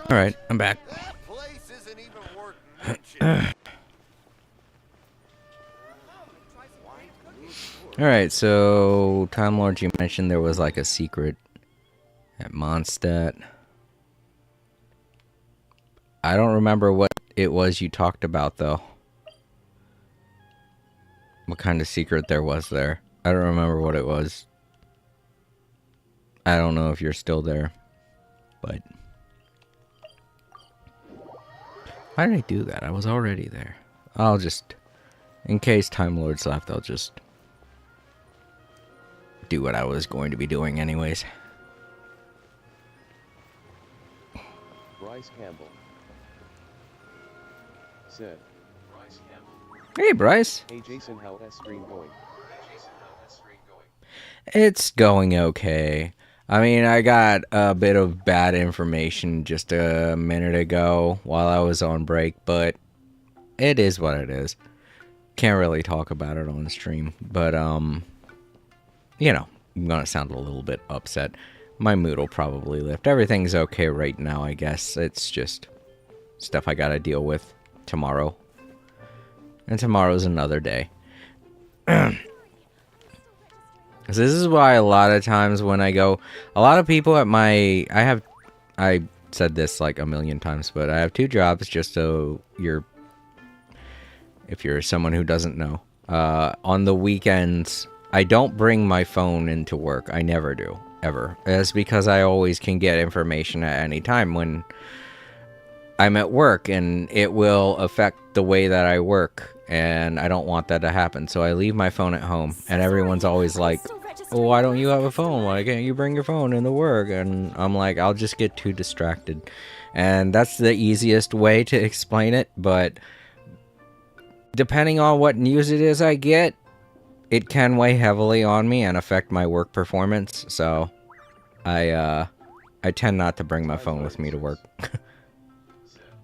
All right, I'm back. All right, so Time Lord, you mentioned there was like a secret at Mondstadt. I don't remember what it was you talked about though. what kind of secret there was there. I don't remember what it was. I don't know if you're still there, but why did I do that? I was already there. I'll just, in case Time Lord's left, I'll just do what I was going to be doing anyways. Bryce Campbell said. Hey, Bryce. Hey, Jason, how stream going? It's going okay. I mean, I got a bit of bad information just a minute ago while I was on break, but it is what it is. Can't really talk about it on stream, but, you know, I'm gonna sound a little bit upset. My mood will probably lift. Everything's okay right now, I guess. It's just stuff I gotta deal with tomorrow. And tomorrow's another day. This is why a lot of times when I go, a lot of people at my, I said this like a million times, but I have 2 jobs just so if you're someone who doesn't know. On the weekends, I don't bring my phone into work. I never do, ever. It's because I always can get information at any time when I'm at work, and it will affect the way that I work. And I don't want that to happen, so I leave my phone at home, and everyone's always like, oh, why don't you have a phone? Why can't you bring your phone into work? And I'm like, I'll just get too distracted. And that's the easiest way to explain it, but depending on what news it is I get, it can weigh heavily on me and affect my work performance, so I tend not to bring my phone with me to work.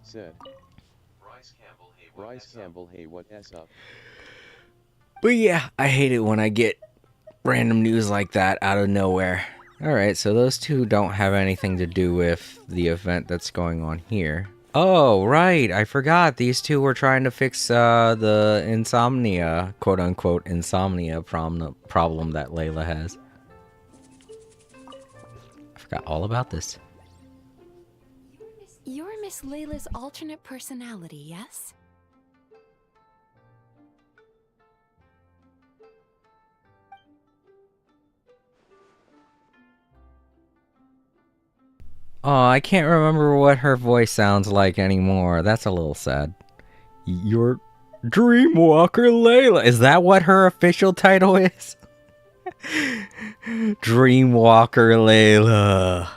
Said. Bryce Campbell, hey, what s up? But yeah, I hate it when I get random news like that out of nowhere. Alright, so those 2 don't have anything to do with the event that's going on here. Oh, right, I forgot. These 2 were trying to fix the insomnia, quote-unquote, insomnia problem that Layla has. I forgot all about this. You're Miss Layla's alternate personality, yes? Oh, I can't remember what her voice sounds like anymore. That's a little sad. Your Dreamwalker Layla. Is that what her official title is? Dreamwalker Layla.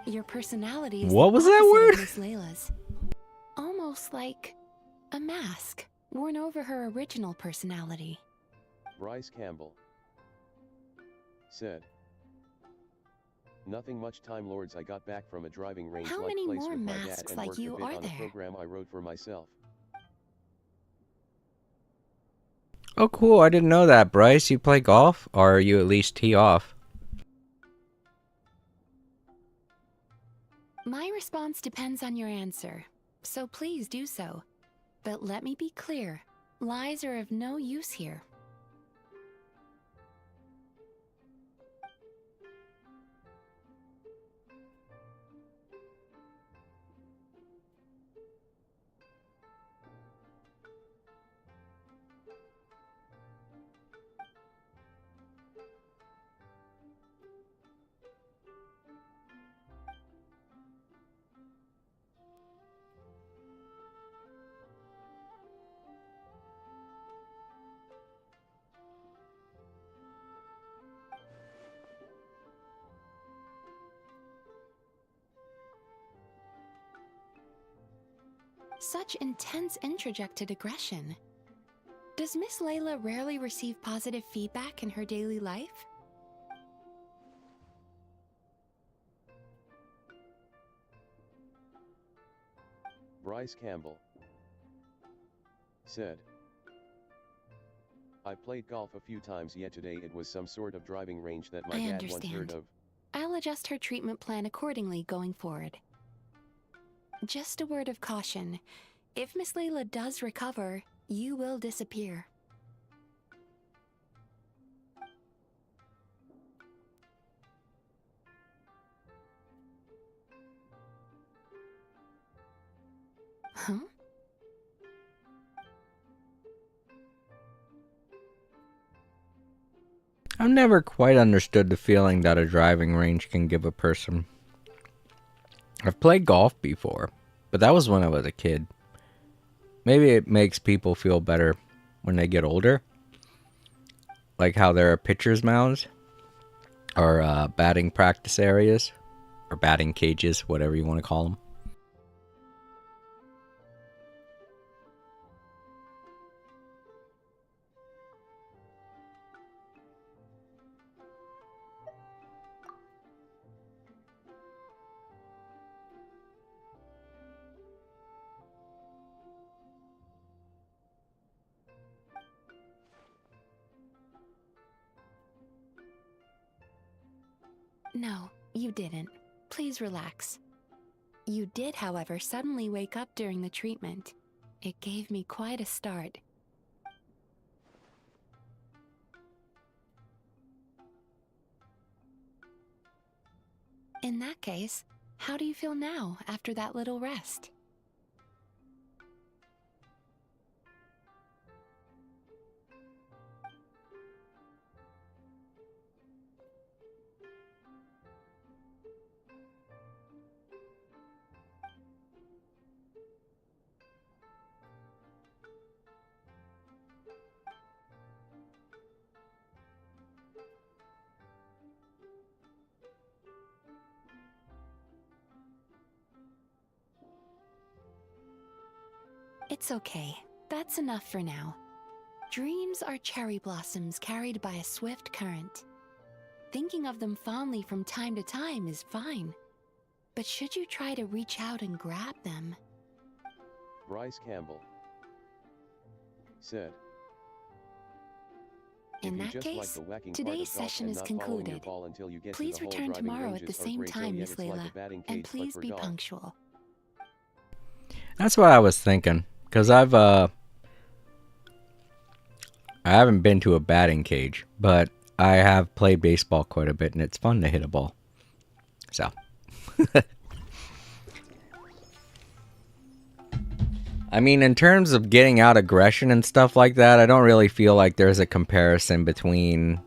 Your personality is what was that word? Miss Layla's. Almost like a mask worn over her original personality. Bryce Campbell said. Nothing much, Time Lords. I got back from a driving range How like many place more with my masks dad and like worked a you bit are on there? a program I wrote for myself. Oh, cool. I didn't know that. Bryce, you play golf? Or you at least tee off? My response depends on your answer, so please do so. But let me be clear, lies are of no use here. Such intense introjected aggression. Does Miss Layla rarely receive positive feedback in her daily life? Bryce Campbell said. I played golf a few times, yet today it was some sort of driving range that my I dad once heard understand. of. I'll adjust her treatment plan accordingly going forward. Just a word of caution. If Miss Layla does recover, you will disappear. Huh? I've never quite understood the feeling that a driving range can give a person. I've played golf before, but that was when I was a kid. Maybe it makes people feel better when they get older. Like how there are pitcher's mounds, or batting practice areas, or batting cages, whatever you want to call them. No, you didn't. Please relax. You did, however, suddenly wake up during the treatment. It gave me quite a start. In that case, how do you feel now after that little rest? It's okay. That's enough for now. Dreams are cherry blossoms carried by a swift current. Thinking of them fondly from time to time is fine. But should you try to reach out and grab them? Bryce Campbell said. In that case, today's session is concluded. Please return tomorrow at the same time, Miss Layla, and please be punctual. That's what I was thinking, because I haven't been to a batting cage, but I have played baseball quite a bit, and it's fun to hit a ball. So. I mean, in terms of getting out aggression and stuff like that, I don't really feel like there's a comparison between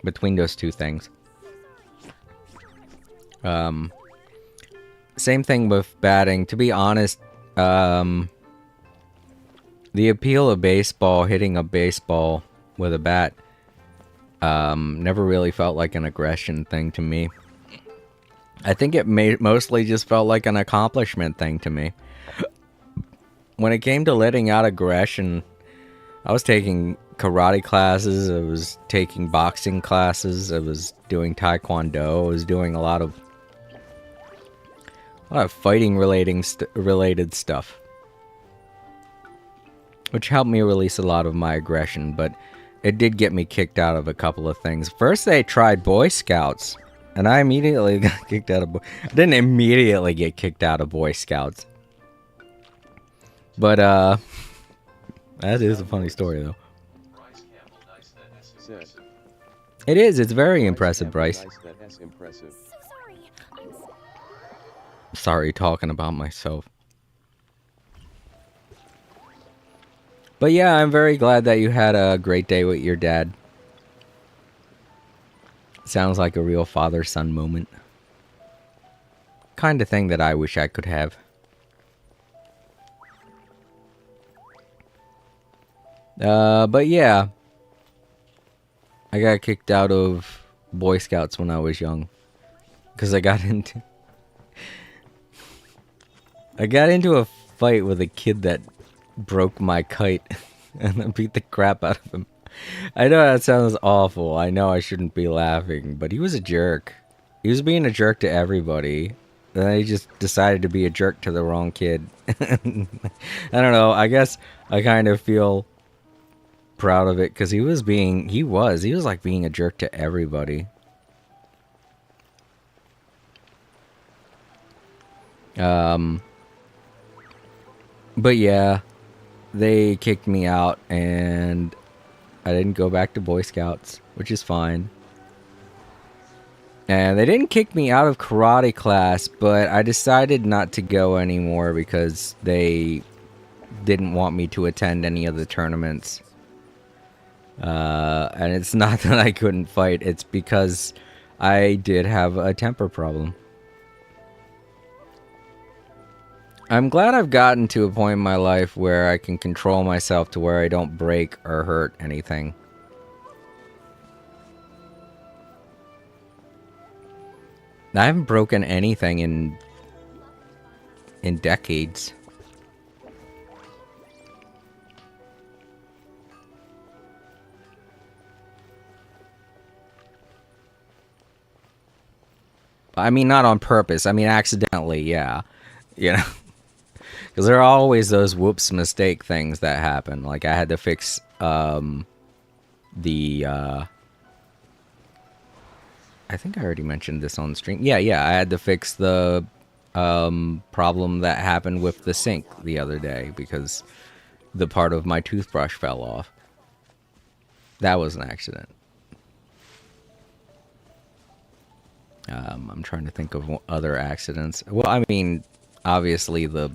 those two things. Same thing with batting. To be honest, the appeal of baseball, hitting a baseball with a bat, never really felt like an aggression thing to me. I think it mostly just felt like an accomplishment thing to me. When it came to letting out aggression, I was taking karate classes, I was taking boxing classes, I was doing taekwondo, I was doing a lot of fighting related stuff, which helped me release a lot of my aggression, but it did get me kicked out of a couple of things. First, they tried Boy Scouts. And I immediately got kicked out of... I didn't immediately get kicked out of Boy Scouts. But, that is a funny story, though. It is. It's very impressive, Bryce. Sorry, talking about myself. But yeah, I'm very glad that you had a great day with your dad. Sounds like a real father-son moment. Kind of thing that I wish I could have. But yeah. I got kicked out of Boy Scouts when I was young. Because I got into a fight with a kid that broke my kite. And I beat the crap out of him. I know that sounds awful. I know I shouldn't be laughing, but he was a jerk. He was being a jerk to everybody. Then he just decided to be a jerk to the wrong kid. I don't know. I guess I kind of feel proud of it because he was like being a jerk to everybody. But yeah, they kicked me out and I didn't go back to Boy Scouts, which is fine. And they didn't kick me out of karate class, but I decided not to go anymore because they didn't want me to attend any of the tournaments. And it's not that I couldn't fight, it's because I did have a temper problem. I'm glad I've gotten to a point in my life where I can control myself to where I don't break or hurt anything. I haven't broken anything in decades. I mean, not on purpose. I mean, accidentally, yeah. You know? Because there are always those whoops mistake things that happen. Like, I had to fix, I think I already mentioned this on stream. Yeah, I had to fix the problem that happened with the sink the other day because the part of my toothbrush fell off. That was an accident. I'm trying to think of other accidents. Well, I mean, obviously the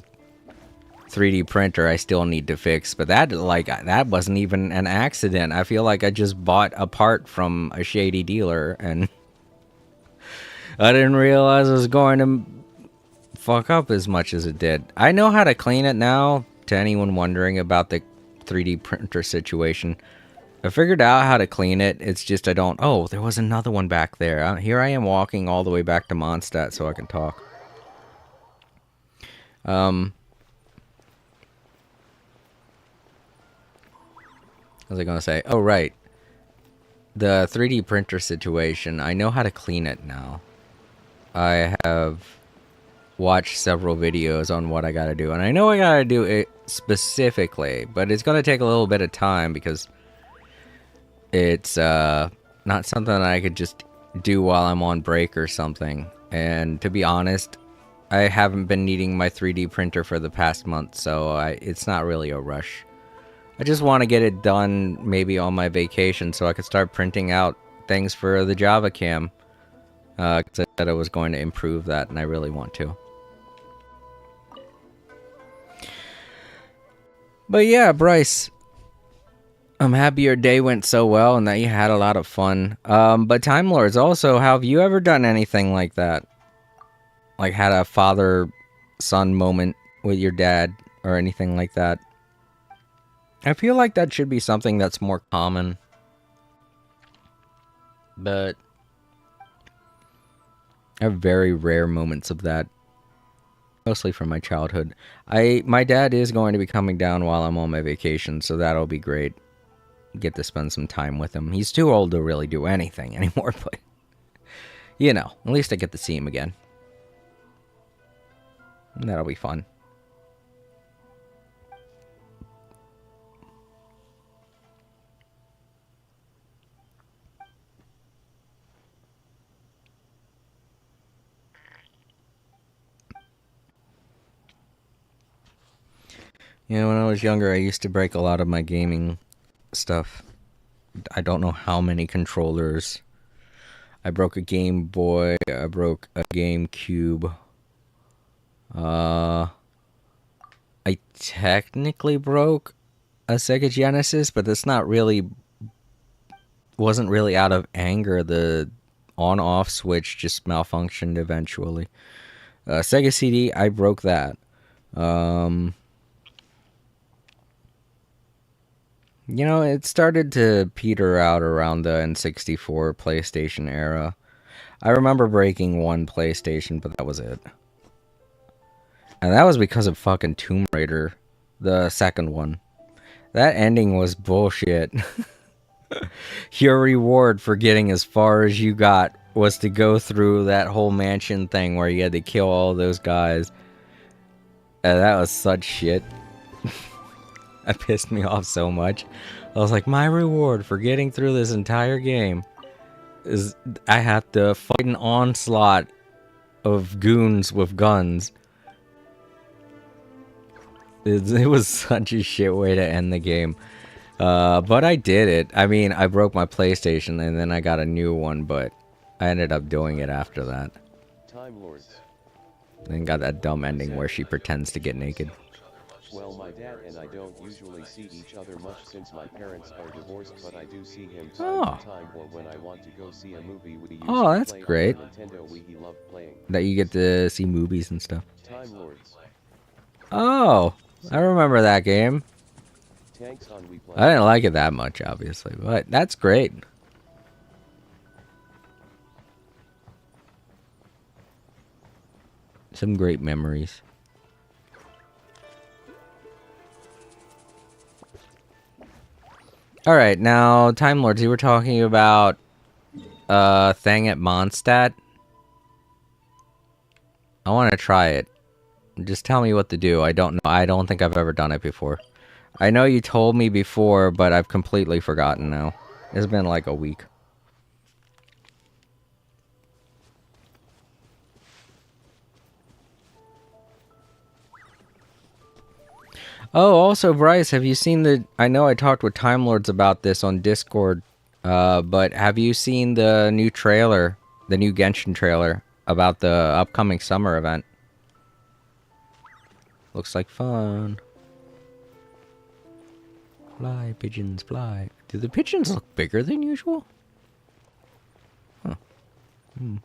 3D printer I still need to fix, but that wasn't even an accident. I feel like I just bought a part from a shady dealer and I didn't realize it was going to fuck up as much as it did. I know how to clean it now, to anyone wondering about the 3D printer situation. I figured out how to clean it, it's just I don't... Oh, there was another one back there. Here I am walking all the way back to Mondstadt so I can talk. What was I going to say? Oh, right. The 3D printer situation, I know how to clean it now. I have watched several videos on what I gotta do, and I know I gotta do it specifically, but it's gonna take a little bit of time because it's not something that I could just do while I'm on break or something. And to be honest, I haven't been needing my 3D printer for the past month, so it's not really a rush. I just want to get it done maybe on my vacation so I could start printing out things for the Java Cam. Because I said I was going to improve that, and I really want to. But yeah, Bryce, I'm happy your day went so well and that you had a lot of fun. But Time Lords, also, have you ever done anything like that? Like had a father-son moment with your dad or anything like that? I feel like that should be something that's more common. But I have very rare moments of that. Mostly from my childhood. My dad is going to be coming down while I'm on my vacation, so that'll be great. Get to spend some time with him. He's too old to really do anything anymore, but... You know, at least I get to see him again. And that'll be fun. You know, when I was younger, I used to break a lot of my gaming stuff. I don't know how many controllers. I broke a Game Boy. I broke a GameCube. I technically broke a Sega Genesis, but that's not really... wasn't really out of anger. The on-off switch just malfunctioned eventually. Sega CD, I broke that. You know, it started to peter out around the N64 PlayStation era. I remember breaking one PlayStation, but that was it. And that was because of fucking Tomb Raider, the second one. That ending was bullshit. Your reward for getting as far as you got was to go through that whole mansion thing where you had to kill all those guys. And that was such shit. That pissed me off so much. I was like, my reward for getting through this entire game is I have to fight an onslaught of goons with guns. It was such a shit way to end the game. But I did it. I mean, I broke my PlayStation and then I got a new one, but I ended up doing it after that. Time Lords. Then got that dumb ending where she pretends to get naked. Well, my dad and I don't usually see each other much since my parents are divorced, but I do see him time to time, or when I want to go see a movie we used to that's play great. on the Nintendo Wii he loved playing. That you get to see movies and stuff. Time Lords. Oh, I remember that game. Tanks on Wii Play. I didn't like it that much, obviously, but that's great. Some great memories. All right, now Time Lords, you were talking about thing at Mondstadt. I want to try it. Just tell me what to do. I don't know. I don't think I've ever done it before. I know you told me before, but I've completely forgotten now. It's been like a week. Oh, also, Bryce, have you seen the... I know I talked with Time Lords about this on Discord, but have you seen the new trailer, the new Genshin trailer, about the upcoming summer event? Looks like fun. Fly, pigeons, fly. Do the pigeons look bigger than usual? Huh. Hmm.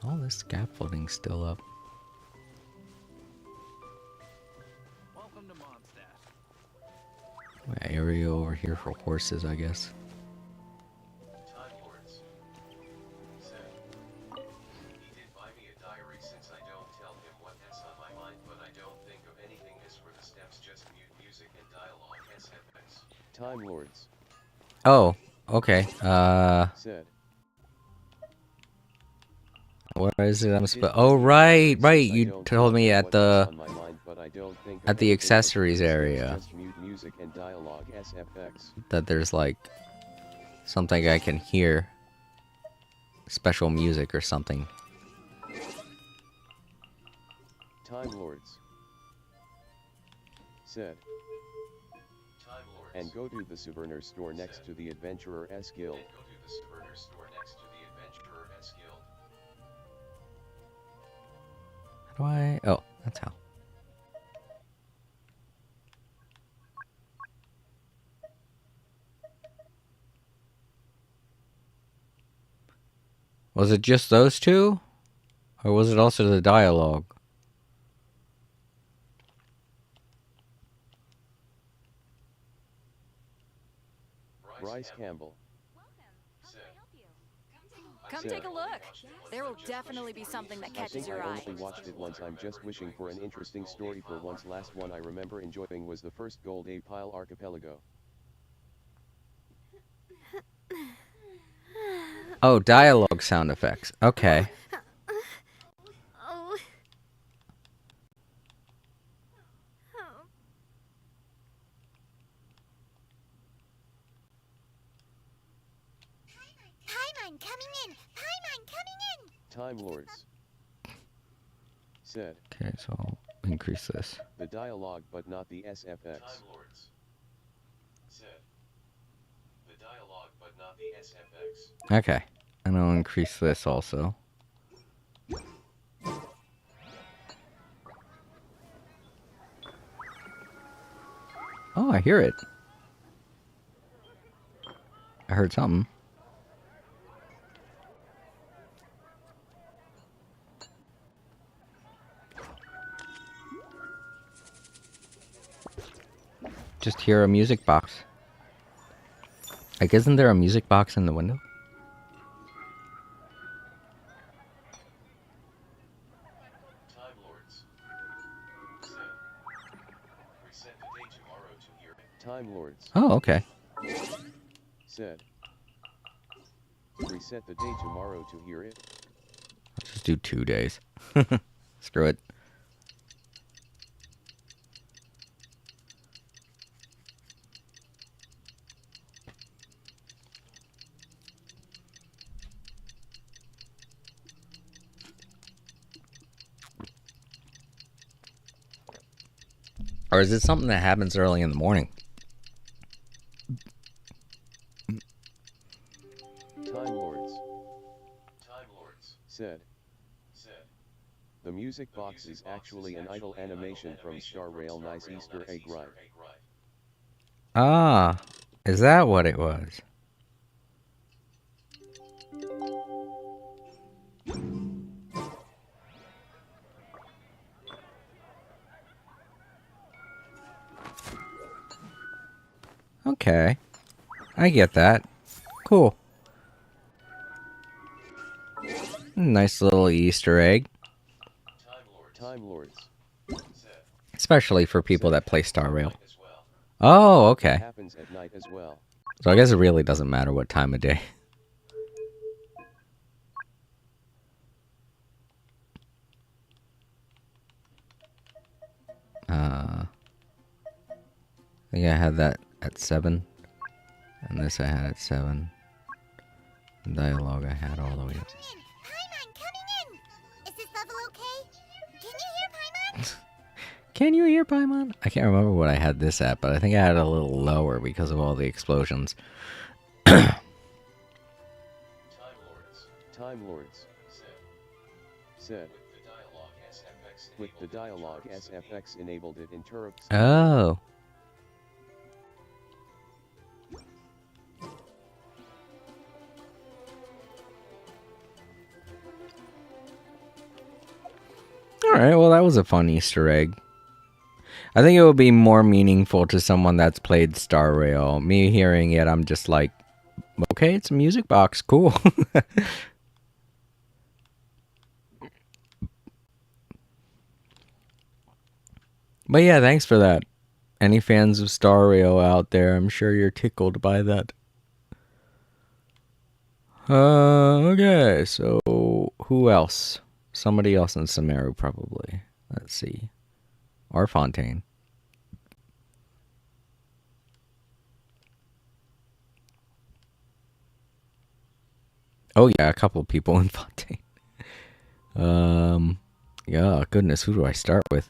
All this scaffolding's still up. Welcome to Mondstadt. Area over here for horses, I guess. Time Lords. Said. He did buy me a diary since I don't tell him what's on my mind, but I don't think of anything as for the steps, just mute music and dialogue SFX. Time Lords. Oh, okay. Said. What is it? Oh, right. You told me at the accessories area that there's like something I can hear, special music or something. Time Lords. Said. And go to the Souvenir store next to the Adventurer S Guild. How do I... Oh, that's how. Was it just those two? Or was it also the dialogue? Bryce Campbell. Come take a look. There will definitely be something that catches your eye. I only watched it once. I'm just wishing for an interesting story for once. Last one I remember enjoying was the first Gold A Pile Archipelago. Oh, dialogue sound effects. Okay. Oh. Paimon coming in! Paimon coming in! Time Lords. Said. Okay, so I'll increase this. The dialogue, but not the SFX. Time Lords. Said. The dialogue, but not the SFX. Okay. And I'll increase this also. Oh, I hear it. I heard something. Just hear a music box. Like, isn't there a music box in the window? Time Lords. Said. Reset the day tomorrow to hear it. Time Lords. Oh, okay. Said. Reset the day tomorrow to hear it. Let's just do 2 days. Screw it. Or is it something that happens early in the morning? Time Lords. Said. The music box is actually an idle animation from Star Rail. Nice Easter egg, right? Ah, is that what it was? Okay, I get that. Cool. Nice little Easter egg. Time Lords. Especially for people that play Star Rail. Oh, okay. Happens at night as well. So I guess it really doesn't matter what time of day. I think I had that at 7. And this I had at 7. Dialogue I had all the way up. Paimon, coming in! Is this level okay? Can you hear Paimon? Can you hear Paimon? I can't remember what I had this at, but I think I had it a little lower because of all the explosions. Time Lords. Said. With the dialogue SFX enabled, it interrupts. Oh. Alright, well that was a fun Easter egg. I think it would be more meaningful to someone that's played Star Rail. Me hearing it, I'm just like, okay, it's a music box, cool. But yeah, thanks for that. Any fans of Star Rail out there, I'm sure you're tickled by that. Okay, so who else? Somebody else in Sumeru, probably. Let's see. Or Fontaine. Oh yeah, a couple of people in Fontaine. Yeah, goodness, who do I start with?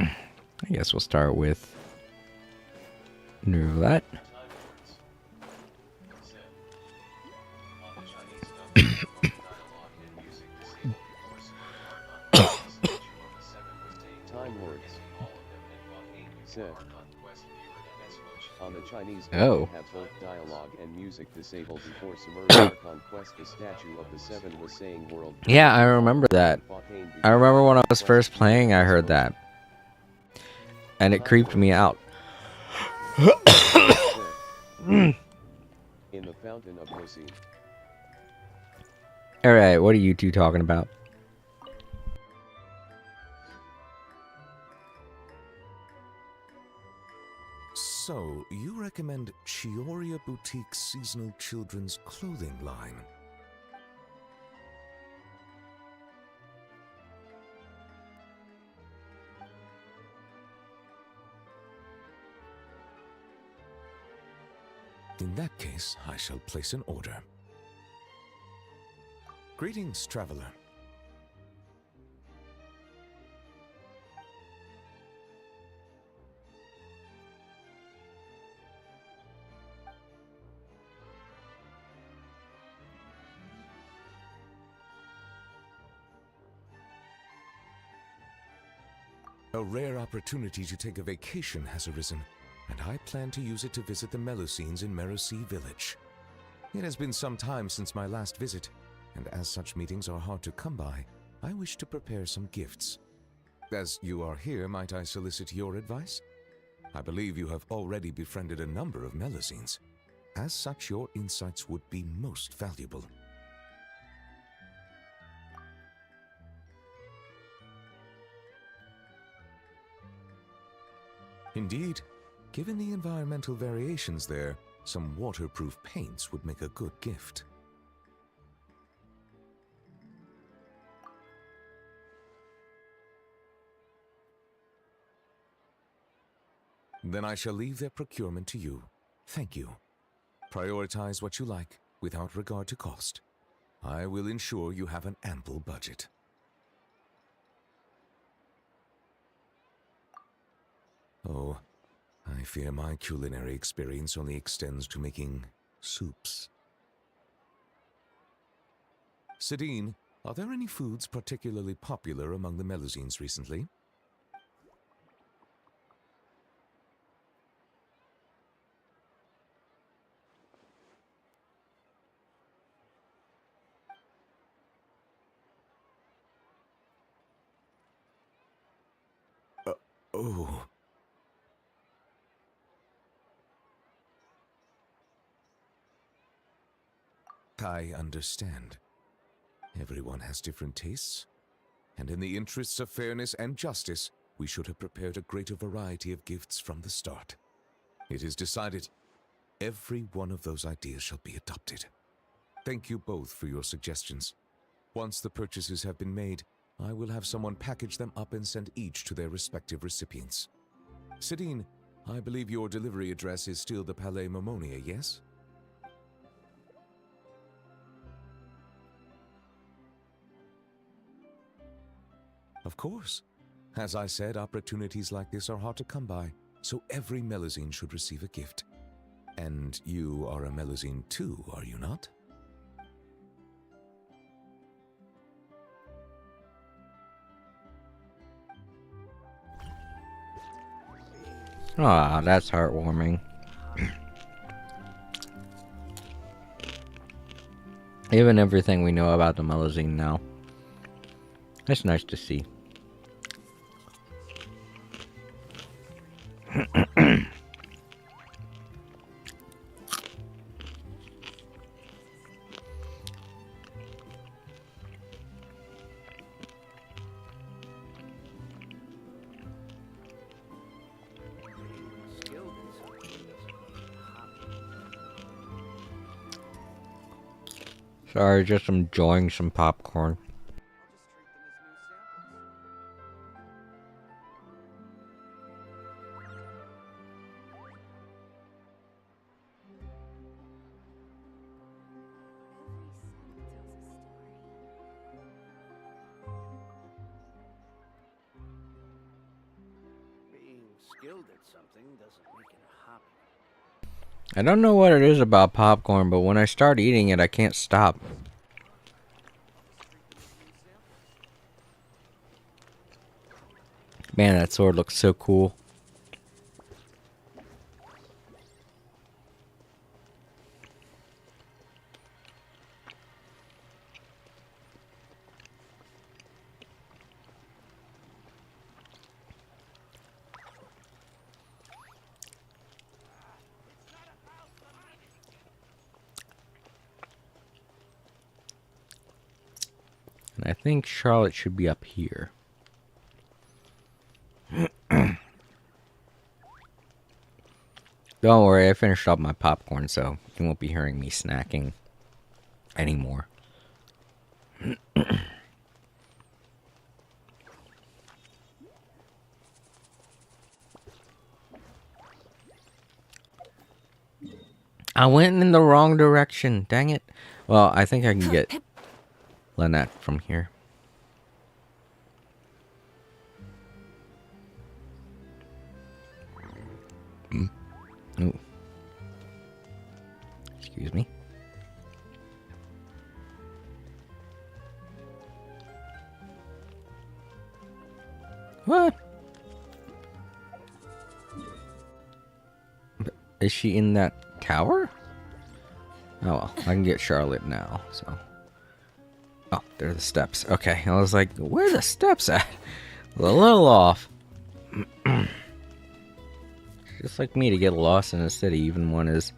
I guess we'll start with Roulette. Time Lords. Said. On the Chinese Oh. have both dialogue and music disabled before Sumeru Conquest. The statue of the Seven was saying world. Yeah, I remember that. I remember when I was first playing, I heard that. And it creeped me out. In the Fountain of Mercy. Alright, what are you two talking about? So, you recommend Chioria Boutique's seasonal children's clothing line? In that case, I shall place an order. Greetings, traveler. A rare opportunity to take a vacation has arisen, and I plan to use it to visit the Melusines in Merosea Village. It has been some time since my last visit, and as such meetings are hard to come by, I wish to prepare some gifts. As you are here, might I solicit your advice? I believe you have already befriended a number of Melusines. As such, your insights would be most valuable. Indeed, given the environmental variations there, some waterproof paints would make a good gift. Then I shall leave their procurement to you. Thank you. Prioritize what you like, without regard to cost. I will ensure you have an ample budget. Oh, I fear my culinary experience only extends to making soups. Sidine, are there any foods particularly popular among the Melusines recently? Oh. I understand. Everyone has different tastes, and in the interests of fairness and justice, we should have prepared a greater variety of gifts from the start. It is decided. Every one of those ideas shall be adopted. Thank you both for your suggestions. Once the purchases have been made, I will have someone package them up and send each to their respective recipients. Sidine, I believe your delivery address is still the Palais Momonia, yes? Of course. As I said, opportunities like this are hard to come by, so every Melusine should receive a gift. And you are a Melusine too, are you not? Ah, that's heartwarming. Even everything we know about the Melusine now. That's nice to see. Sorry, just enjoying some popcorn. Being skilled at something doesn't make it a hobby. I don't know what it is about popcorn, but when I start eating it, I can't stop. Man, that sword looks so cool. And I think Charlotte should be up here. Don't worry, I finished up my popcorn, so you won't be hearing me snacking anymore. I went in the wrong direction, dang it. Well, I think I can get Lynette from here. Ooh. Excuse me. What? Is she in that tower? Oh well, I can get Charlotte now, so. Oh, there are the steps. Okay, I was like, where are the steps at? A little off. Just like me to get lost in a city, even one as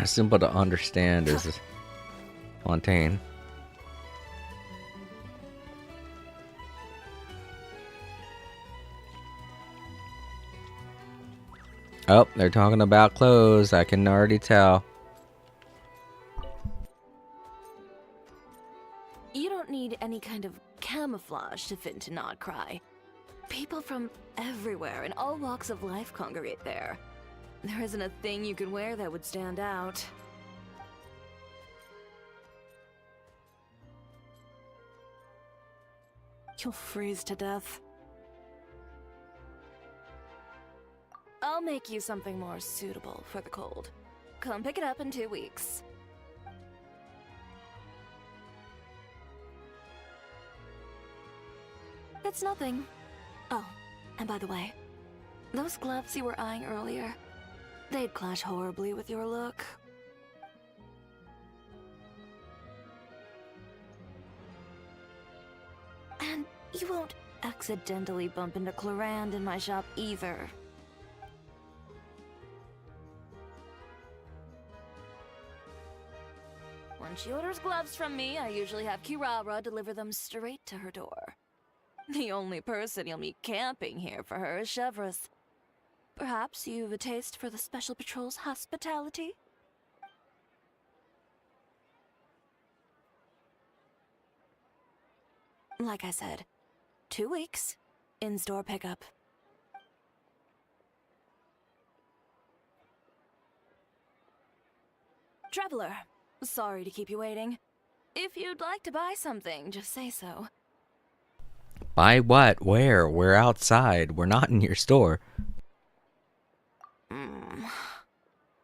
simple to understand as Fontaine. Oh, they're talking about clothes. I can already tell. You don't need any kind of camouflage to fit into Nodcry. People from everywhere in all walks of life congregate there. There isn't a thing you could wear that would stand out. You'll freeze to death. I'll make you something more suitable for the cold. Come pick it up in 2 weeks. It's nothing. Oh, and by the way, those gloves you were eyeing earlier, they'd clash horribly with your look. And you won't accidentally bump into Clorand in my shop either. When she orders gloves from me, I usually have Kirara deliver them straight to her door. The only person you'll meet camping here for her is Chevreuse. Perhaps you've a taste for the Special Patrol's hospitality? Like I said, 2 weeks, in-store pickup. Traveler, sorry to keep you waiting. If you'd like to buy something, just say so. Buy what? Where? We're outside. We're not in your store.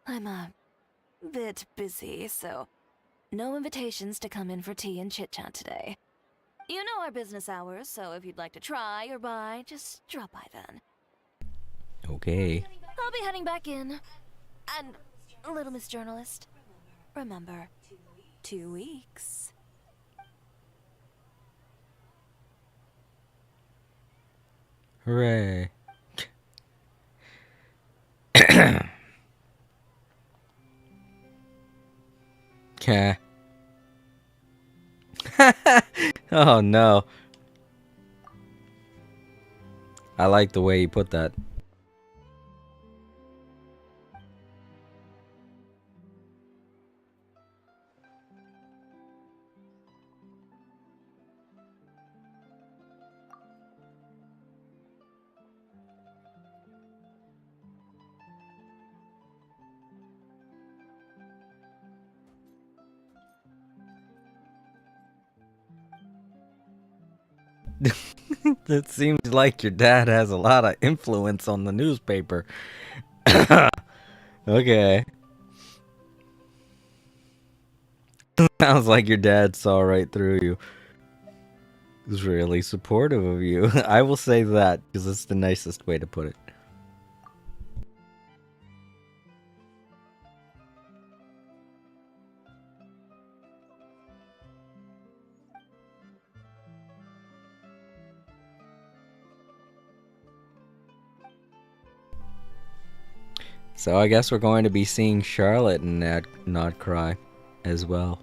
I'm a bit busy, so no invitations to come in for tea and chit-chat today. You know our business hours, so if you'd like to try or buy, just drop by then. Okay. I'll be heading back in. And, little Miss Journalist, remember, 2 weeks. Hooray. Okay. Oh no. I like the way you put that. It seems like your dad has a lot of influence on the newspaper. Okay. Sounds like your dad saw right through you. He's really supportive of you. I will say that because it's the nicest way to put it. So I guess we're going to be seeing Charlotte and Not Cry as well.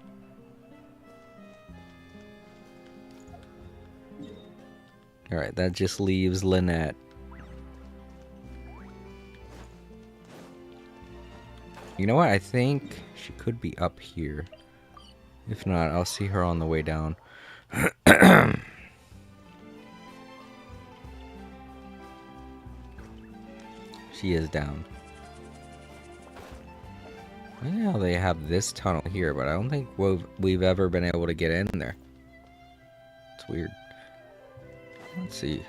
Alright, that just leaves Lynette. You know what? I think she could be up here. If not, I'll see her on the way down. She is down. Yeah, they have this tunnel here, but I don't think we've ever been able to get in there. It's weird. Let's see.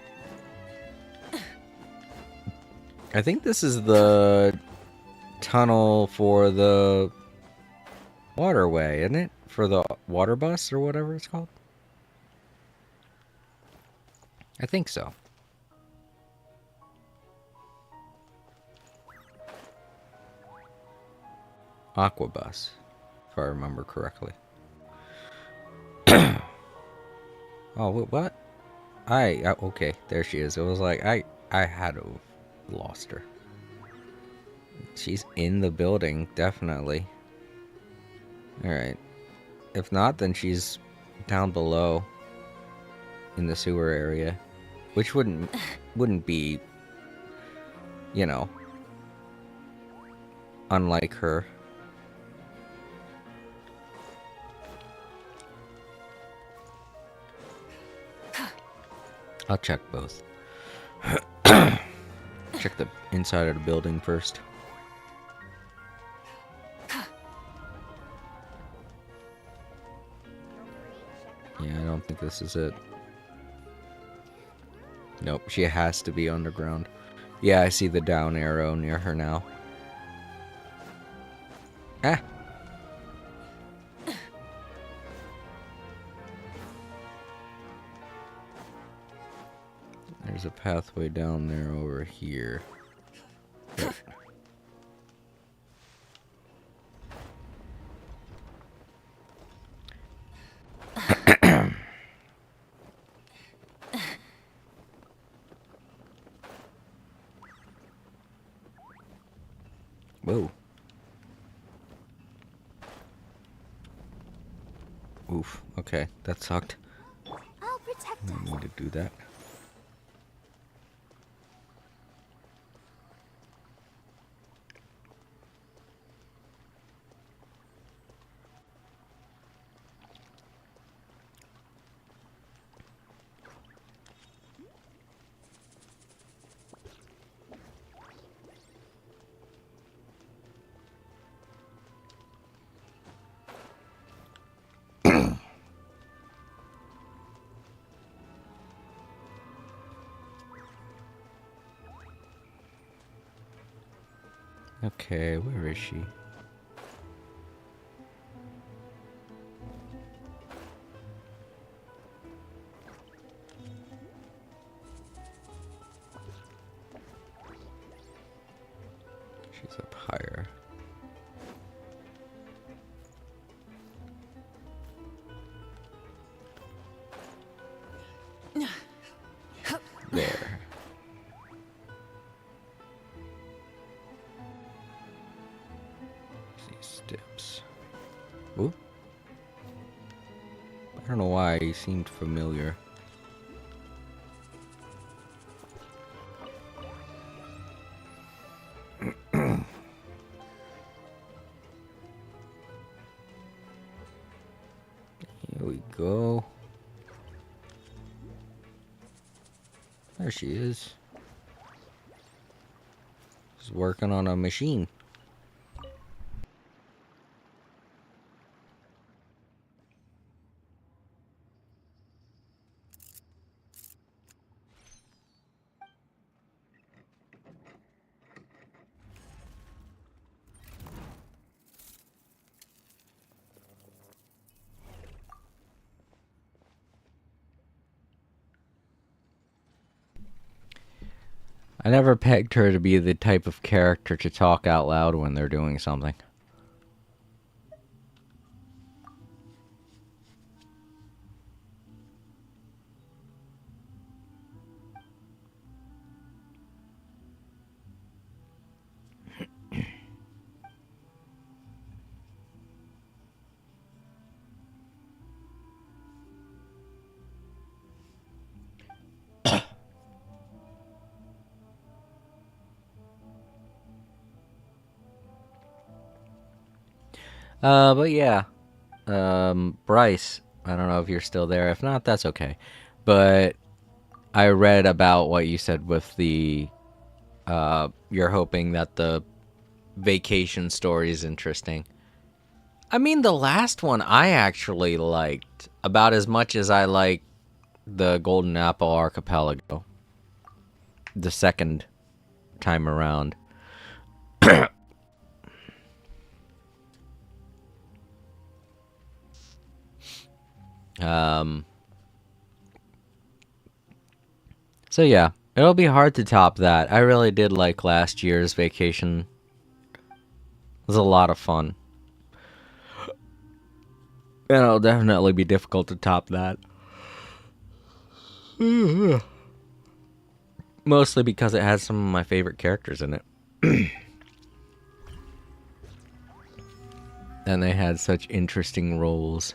I think this is the tunnel for the waterway, isn't it? For the water bus or whatever it's called. I think so. Aquabus, if I remember correctly. Oh, what? Okay, there she is. It was like I had to have lost her. She's in the building, definitely. All right. If not, then she's down below in the sewer area, which wouldn't be, you know, unlike her. I'll check both. Check the inside of the building first. Yeah, I don't think this is it. Nope, she has to be underground. Yeah, I see the down arrow near her now. Ah! There's a pathway down there over here. Yep. Whoa. Oof. Okay, that sucked. I'll protect I us. need to do that. Okay, where is she? She's up higher. There. See steps. Oop. I don't know why he seemed familiar. Here we go. There she is. She's working on a machine. I never pegged her to be the type of character to talk out loud when they're doing something. But yeah. Bryce, I don't know if you're still there. If not, that's okay. But I read about what you said with the, you're hoping that the vacation story is interesting. I mean, the last one I actually liked about as much as I liked the Golden Apple Archipelago. The second time around. So yeah, it'll be hard to top that. I really did like last year's vacation. It was a lot of fun. And it'll definitely be difficult to top that. Mostly because it has some of my favorite characters in it. And they had such interesting roles.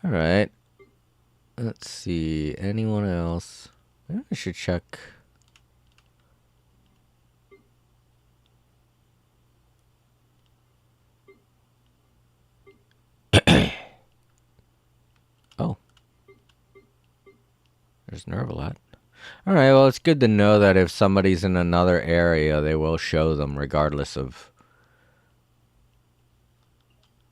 Alright. Let's see. Anyone else? Maybe I should check. There's Nervalat. Alright, well, it's good to know that if somebody's in another area, they will show them regardless of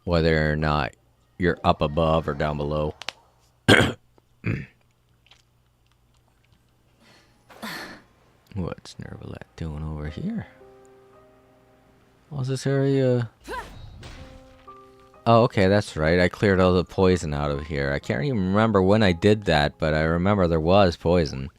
whether or not you're up above or down below. What's Nervalat doing over here? What's this area? Oh, okay, that's right. I cleared all the poison out of here. I can't even remember when I did that, but I remember there was poison.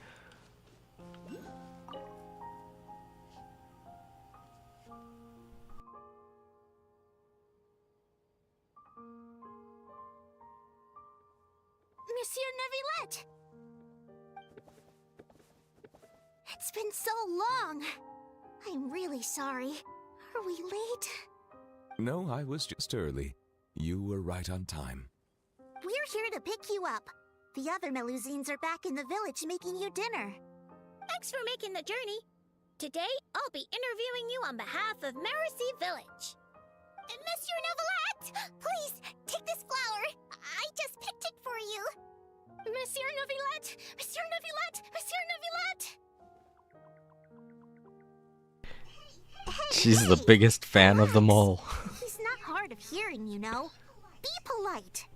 Monsieur Neuvillette! It's been so long. I'm really sorry. Are we late? No, I was just early. You were right on time. We're here to pick you up. The other Melusines are back in the village making you dinner. Thanks for making the journey. Today, I'll be interviewing you on behalf of Mercy Village. Monsieur Neuvillette! Please, take this flower. I just picked it for you. Monsieur Neuvillette! Monsieur Neuvillette! Monsieur Neuvillette! She's the biggest fan of them all. He's not hard of hearing, you know. Be polite.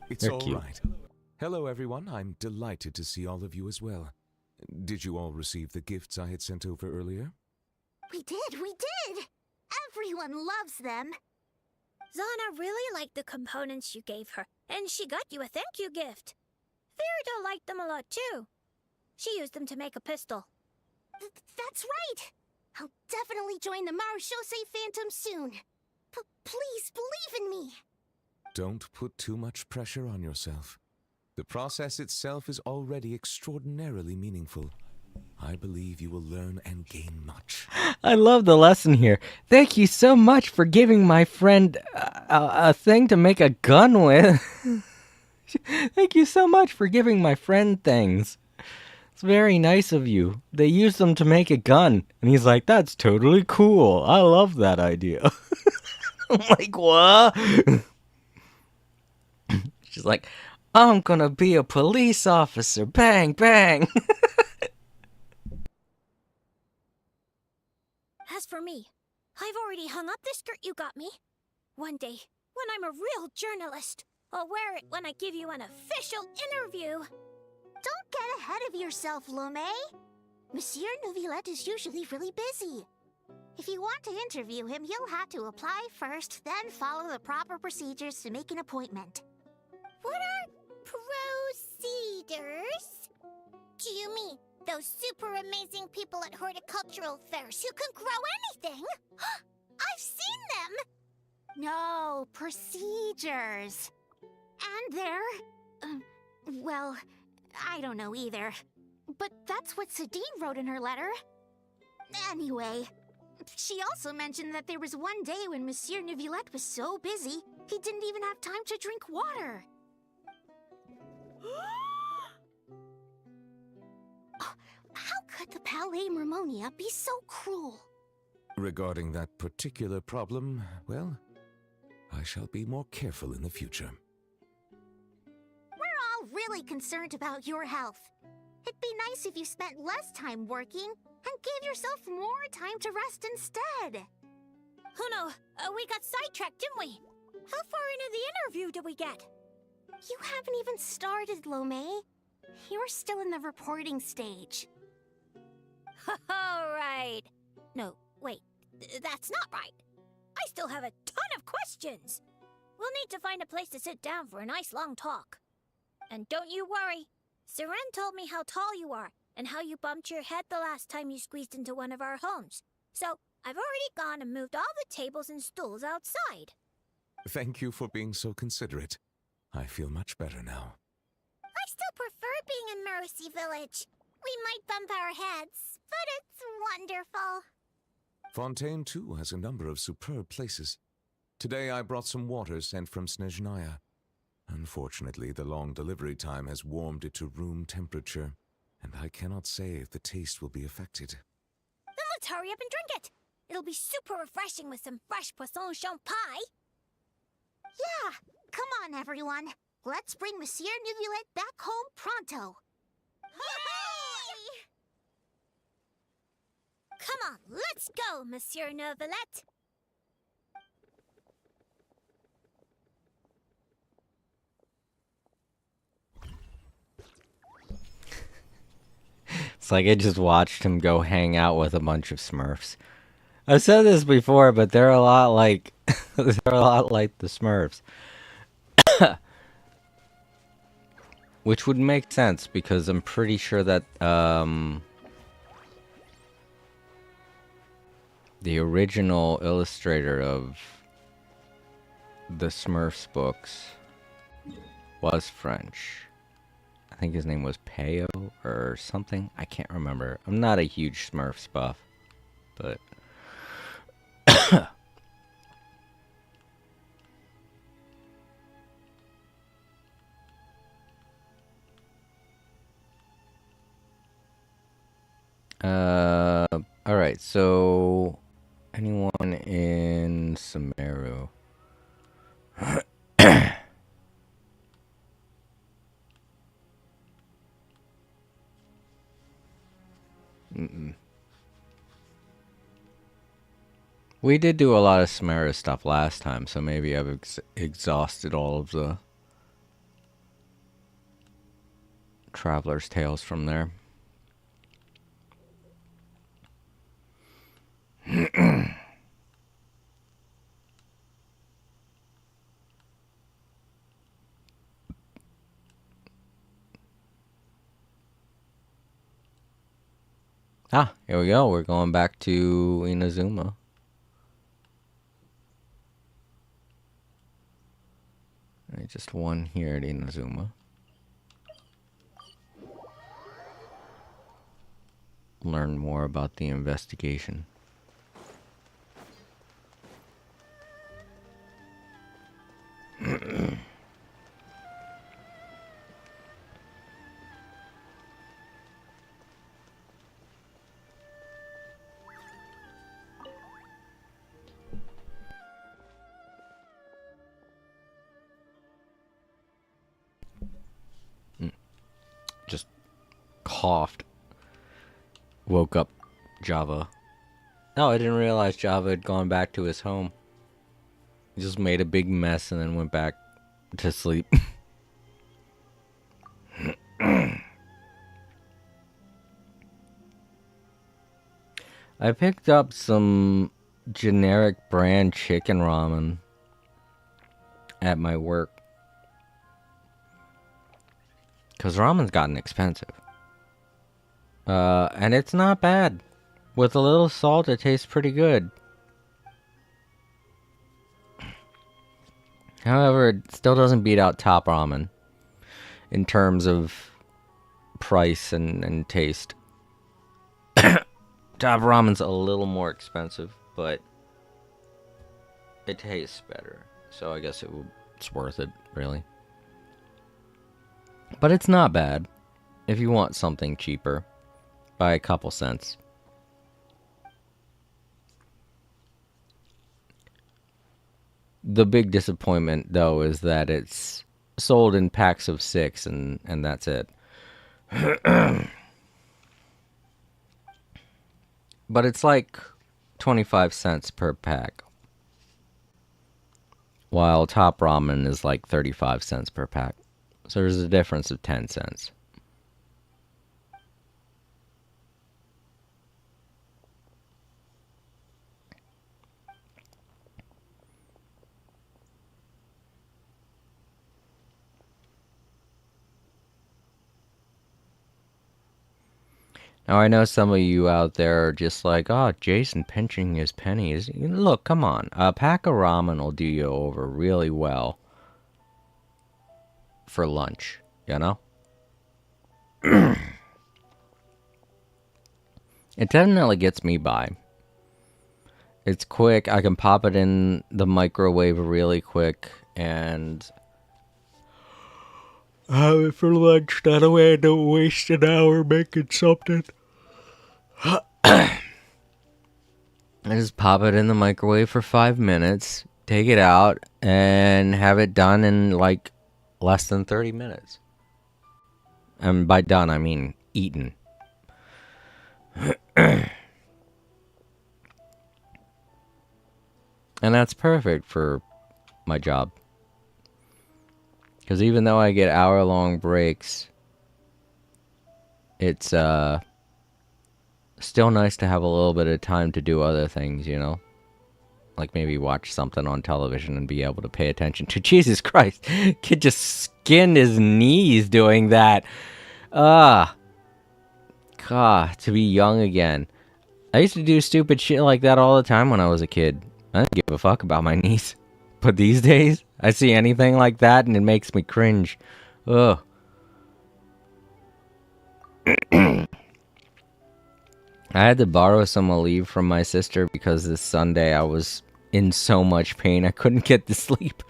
It's They're all cute. right. Hello, everyone. I'm delighted to see all of you as well. Did you all receive the gifts I had sent over earlier? We did! Everyone loves them. Zana really liked the components you gave her, and she got you a thank you gift. Ferida liked them a lot too. She used them to make a pistol. That's right! I'll definitely join the Marechaussee Phantom soon. Please believe in me. Don't put too much pressure on yourself. The process itself is already extraordinarily meaningful. I believe you will learn and gain much. I love the lesson here. Thank you so much for giving my friend a thing to make a gun with. Thank you so much for giving my friend things. It's very nice of you. They used them to make a gun. And he's like, that's totally cool. I love that idea. I'm like, what? She's like, I'm gonna be a police officer. Bang, bang. As for me, I've already hung up the skirt you got me. One day, when I'm a real journalist, I'll wear it when I give you an official interview. Don't get ahead of yourself, Lome. Monsieur Neuvillette is usually really busy. If you want to interview him, you'll have to apply first, then follow the proper procedures to make an appointment. What are procedures? Do you mean those super amazing people at horticultural fairs who can grow anything? I've seen them! No, procedures. And they're... well, I don't know either. But that's what Sadine wrote in her letter. Anyway, she also mentioned that there was one day when Monsieur Neuvillette was so busy, he didn't even have time to drink water. How could the Palais Mermonia be so cruel? Regarding that particular problem, well, I shall be more careful in the future. We're all really concerned about your health. It'd be nice if you spent less time working and gave yourself more time to rest instead. Oh no, we got sidetracked, didn't we? How far into the interview did we get? You haven't even started, Lome. You're still in the reporting stage. All right. No, wait, that's not right. I still have a ton of questions. We'll need to find a place to sit down for a nice long talk. And don't you worry. Seren told me how tall you are and how you bumped your head the last time you squeezed into one of our homes. So I've already gone and moved all the tables and stools outside. Thank you for being so considerate. I feel much better now. I still prefer being in Mercy Village. We might bump our heads, but it's wonderful. Fontaine, too, has a number of superb places. Today I brought some water sent from Snezhnaya. Unfortunately, the long delivery time has warmed it to room temperature, and I cannot say if the taste will be affected. Then let's hurry up and drink it. It'll be super refreshing with some fresh poisson champai. Yeah, come on, everyone. Let's bring Monsieur Neuvillette back home pronto. Come on, let's go, Monsieur Neuvillette. It's like I just watched him go hang out with a bunch of Smurfs. I've said this before, but they're a lot like they're a lot like the Smurfs. Which would make sense because I'm pretty sure that the original illustrator of the Smurfs books was French. I think his name was Peo or something. I can't remember. I'm not a huge Smurfs buff, but all right. So, anyone in Sumeru? Mm-mm. We did do a lot of Sumeru stuff last time, so maybe I've exhausted all of the Traveler's Tales from there. Ah, here we go. We're going back to Inazuma. Right, just one here at Inazuma. Learn more about the investigation. Just coughed. Woke up Java. No, I didn't realize Java had gone back to his home. He just made a big mess and then went back to sleep. I picked up some generic brand chicken ramen at my work. Because ramen's gotten expensive. And it's not bad. With a little salt, it tastes pretty good. However, it still doesn't beat out Top Ramen in terms of price and taste. Top Ramen's a little more expensive, but it tastes better. So I guess it's worth it, really. But it's not bad if you want something cheaper by a couple cents. The big disappointment, though, is that it's sold in packs of 6, and that's it. But it's like 25 cents per pack. While Top Ramen is like 35 cents per pack. So there's a difference of 10 cents. Now, I know some of you out there are just like, oh, Jason pinching his pennies. Look, come on. A pack of ramen will do you over really well for lunch, you know? It definitely gets me by. It's quick. I can pop it in the microwave really quick and have it for lunch. That way I don't waste an hour making something. I just pop it in the microwave for 5 minutes, take it out, and have it done in like less than 30 minutes. And by done, I mean eaten. And that's perfect for my job. Because even though I get hour-long breaks, it's still nice to have a little bit of time to do other things, you know? Like maybe watch something on television and be able to pay attention to. Jesus Christ, kid just skinned his knees doing that. God, to be young again. I used to do stupid shit like that all the time when I was a kid. I didn't give a fuck about my knees. But these days, I see anything like that and it makes me cringe. Ugh. I had to borrow some leave from my sister because this Sunday I was in so much pain I couldn't get to sleep.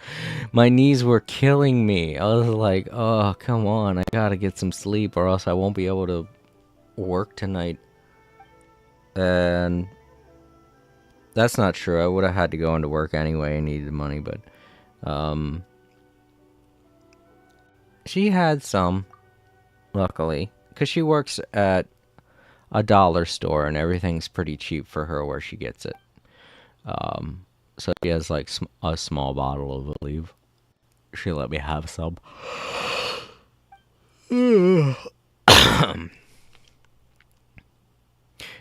My knees were killing me. I was like, oh, come on. I gotta get some sleep or else I won't be able to work tonight. And that's not true. I would have had to go into work anyway and needed money, but she had some, luckily, because she works at a dollar store and everything's pretty cheap for her where she gets it. So she has like a small bottle of Aleve. She let me have some.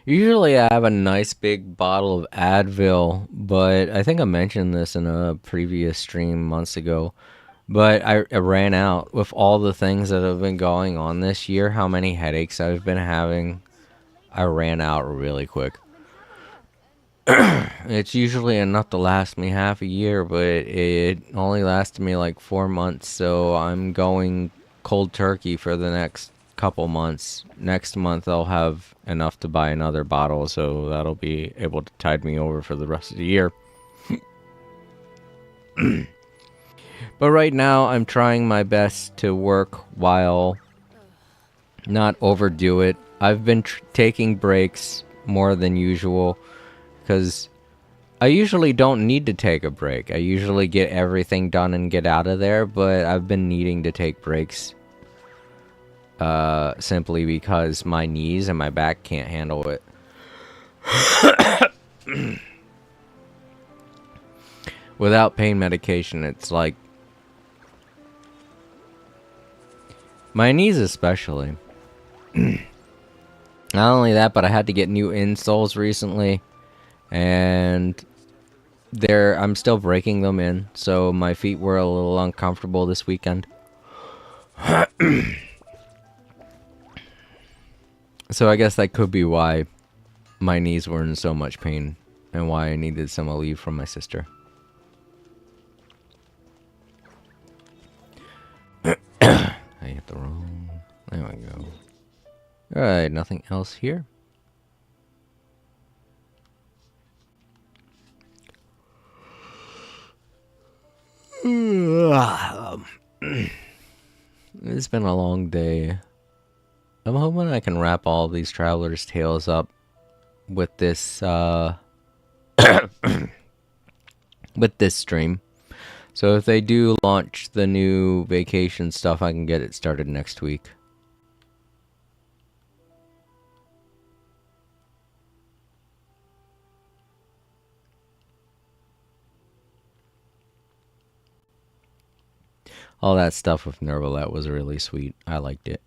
Usually I have a nice big bottle of Advil, but I think I mentioned this in a previous stream months ago. But I ran out with all the things that have been going on this year, how many headaches I've been having. I ran out really quick. It's usually enough to last me half a year, but it only lasted me like 4 months, so I'm going cold turkey for the next couple months. Next month I'll have enough to buy another bottle, so that'll be able to tide me over for the rest of the year. But right now I'm trying my best to work while not overdo it. I've been taking breaks more than usual because I usually don't need to take a break. I usually get everything done and get out of there, but I've been needing to take breaks simply because my knees and my back can't handle it. Without pain medication, it's like my knees especially. Not only that, but I had to get new insoles recently, and I'm still breaking them in, so my feet were a little uncomfortable this weekend. So I guess that could be why my knees were in so much pain, and why I needed some Aleve from my sister. I hit the wrong... There we go. Alright, nothing else here. It's been a long day. I'm hoping I can wrap all these Traveler's Tales up with this, with this stream. So if they do launch the new vacation stuff, I can get it started next week. All that stuff with Nervalette was really sweet. I liked it.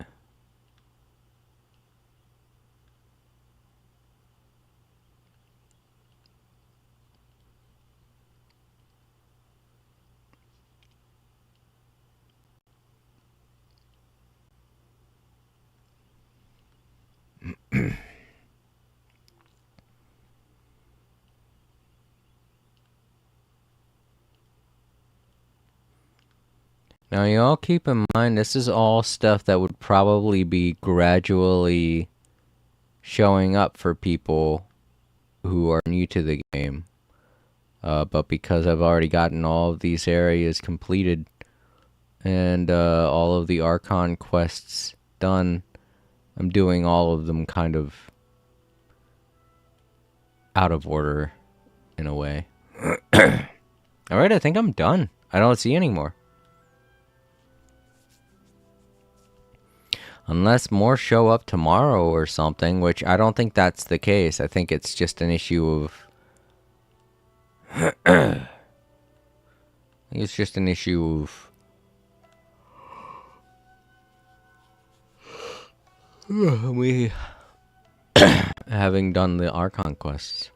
Now, you all keep in mind, this is all stuff that would probably be gradually showing up for people who are new to the game. But because I've already gotten all of these areas completed and all of the Archon quests done, I'm doing all of them kind of out of order in a way. Alright, I think I'm done. I don't see any more. Unless more show up tomorrow or something, which I don't think that's the case. I think it's just an issue of... I think it's just an issue of... we having done the Archon quests.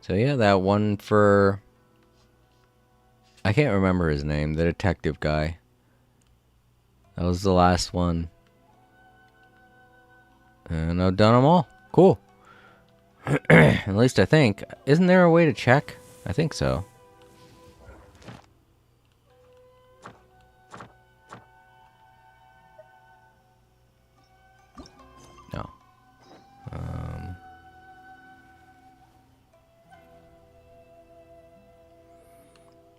So yeah, that one for... I can't remember his name, the detective guy. That was the last one. And I've done them all. Cool. At least I think. Isn't there a way to check? I think so. No.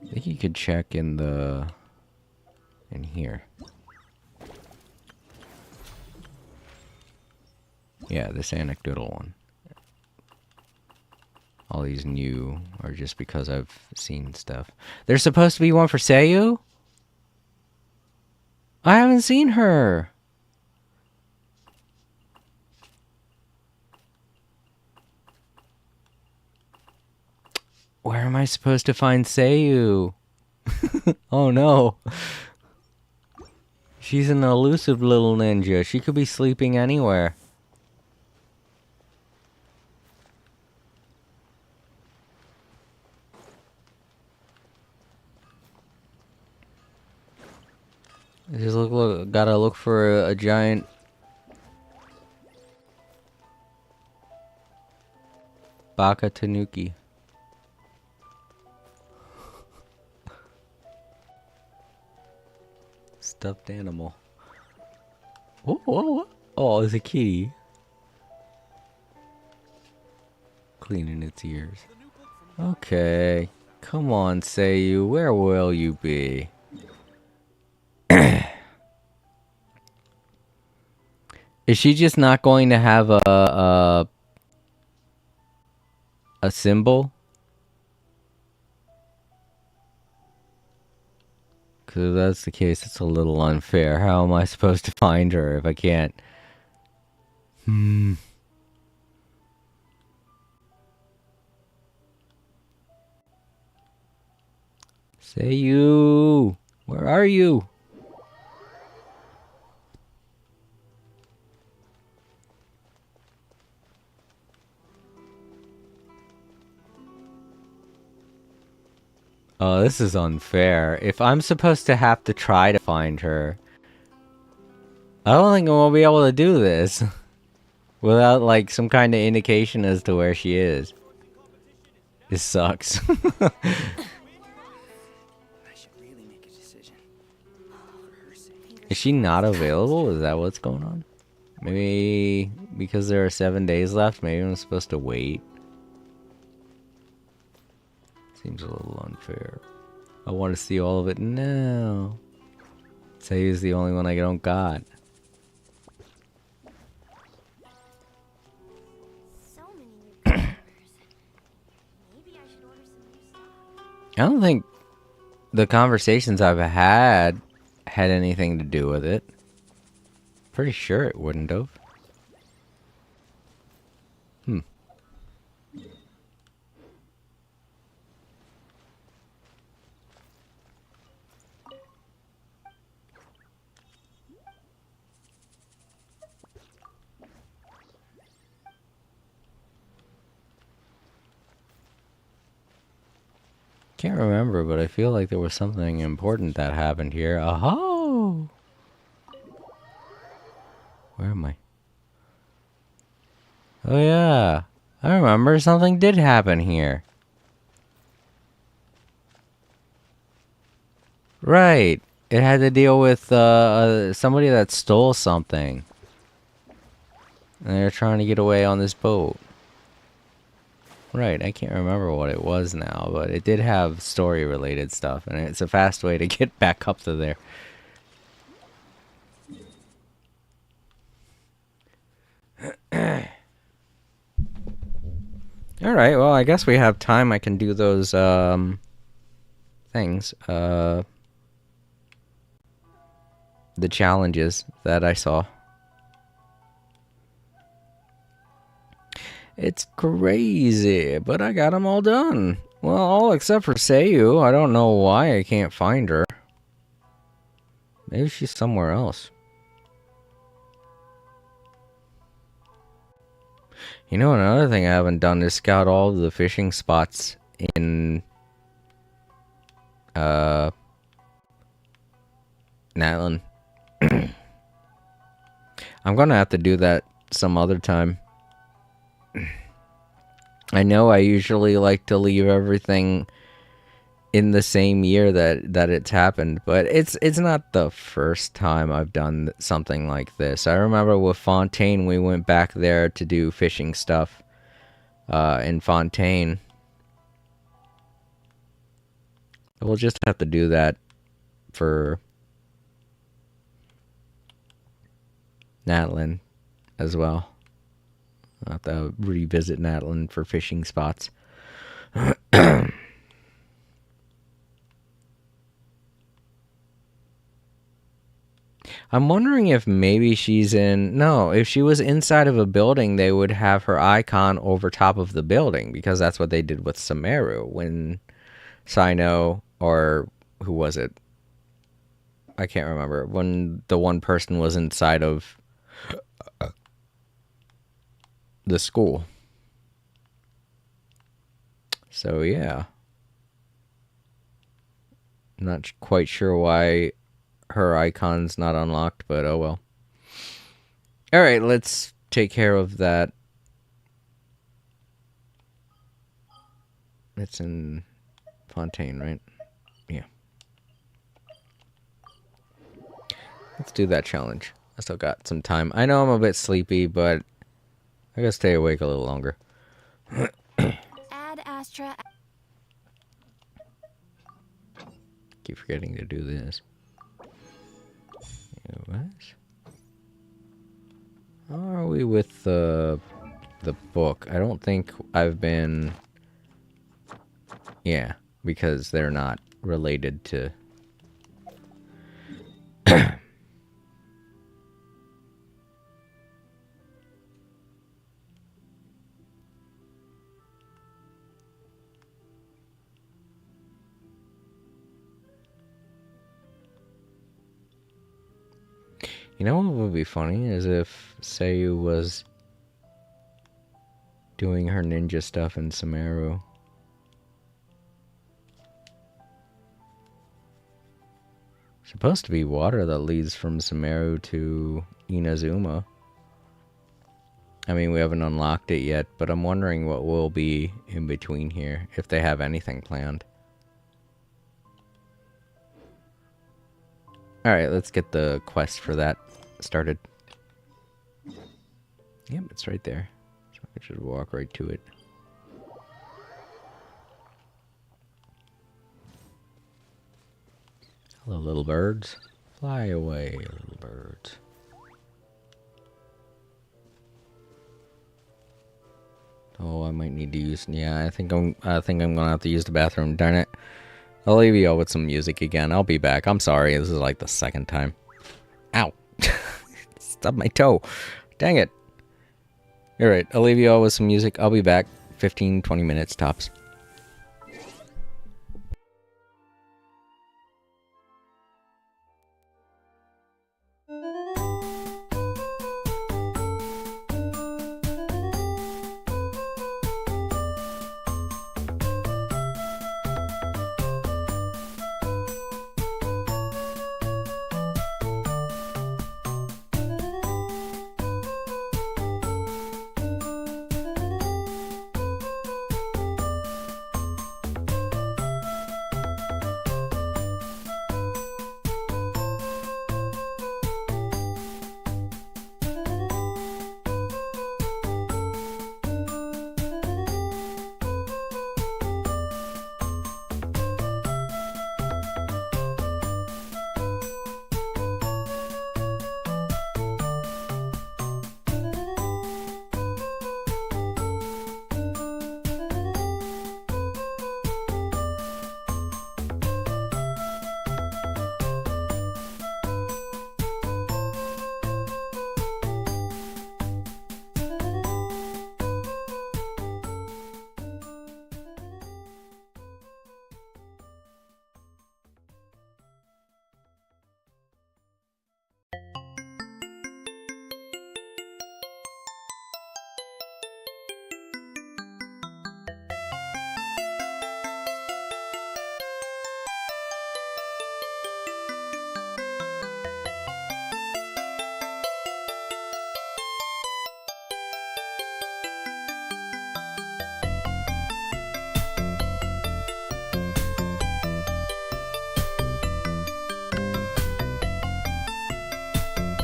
I think you could check in the... in here. Yeah, this anecdotal one. All these new are just because I've seen stuff. There's supposed to be one for Seiyu? I haven't seen her. Where am I supposed to find Seiyu? Oh no. She's an elusive little ninja. She could be sleeping anywhere. Just look, gotta look for a giant Baka Tanuki. Stuffed animal. Oh, oh, oh, it's a kitty. Cleaning its ears. Okay. Come on, Seiyu. Where will you be? Is she just not going to have a symbol? Because if that's the case, it's a little unfair. How am I supposed to find her if I can't? Seiyu, where are you? Oh, this is unfair. If I'm supposed to have to try to find her, I don't think we'll be able to do this without like some kind of indication as to where she is. This sucks. Is she not available? Is that what's going on? Maybe because there are 7 days left, maybe I'm supposed to wait. Seems a little unfair. I want to see all of it now. Seiyu's the only one I don't got. I don't think the conversations I've had anything to do with it. Pretty sure it wouldn't have. Can't remember, but I feel like there was something important that happened here. Oh! Where am I? Oh yeah, I remember something did happen here. Right, it had to deal with somebody that stole something. And they're trying to get away on this boat. Right, I can't remember what it was now, but it did have story-related stuff, and it's a fast way to get back up to there. All right. Well, I guess we have time. I can do those things. The challenges that I saw. It's crazy, but I got them all done. Well, all except for Seiyu. I don't know why I can't find her. Maybe she's somewhere else. You know, another thing I haven't done is scout all of the fishing spots in Natlan. I'm gonna have to do that some other time. I know I usually like to leave everything in the same year that it's happened, but it's not the first time I've done something like this. I remember with Fontaine, we went back there to do fishing stuff in Fontaine. We'll just have to do that for Natlan as well. I'll have to revisit Natlan for fishing spots. I'm wondering if maybe she's in... No, if she was inside of a building, they would have her icon over top of the building, because that's what they did with Sumeru when Sino, or who was it? I can't remember. When the one person was inside of the school. So, yeah. Not quite sure why her icon's not unlocked, but oh well. Alright, let's take care of that. It's in Fontaine, right? Yeah. Let's do that challenge. I still got some time. I know I'm a bit sleepy, but I gotta stay awake a little longer. Add Astra. Keep forgetting to do this. What? How are we with the book? I don't think I've been... Yeah, because they're not related to... You know what would be funny is if Seiyu was doing her ninja stuff in Sumeru. Supposed to be water that leads from Sumeru to Inazuma. I mean, we haven't unlocked it yet, but I'm wondering what will be in between here, if they have anything planned. Alright, let's get the quest for that started. Yep, it's right there. So I should walk right to it. Hello, little birds. Fly away, little birds. Oh, I might need to use... Yeah, I think I'm gonna have to use the bathroom. Darn it. I'll leave you all with some music again. I'll be back. I'm sorry. This is like the second time. Ow. Stubbed my toe. Dang it. Alright, I'll leave you all with some music. I'll be back. 15-20 minutes tops.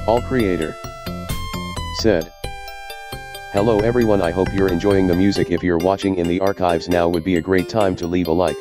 All Creator said, "Hello everyone, I hope you're enjoying the music. If you're watching in the archives now would be a great time to leave a like.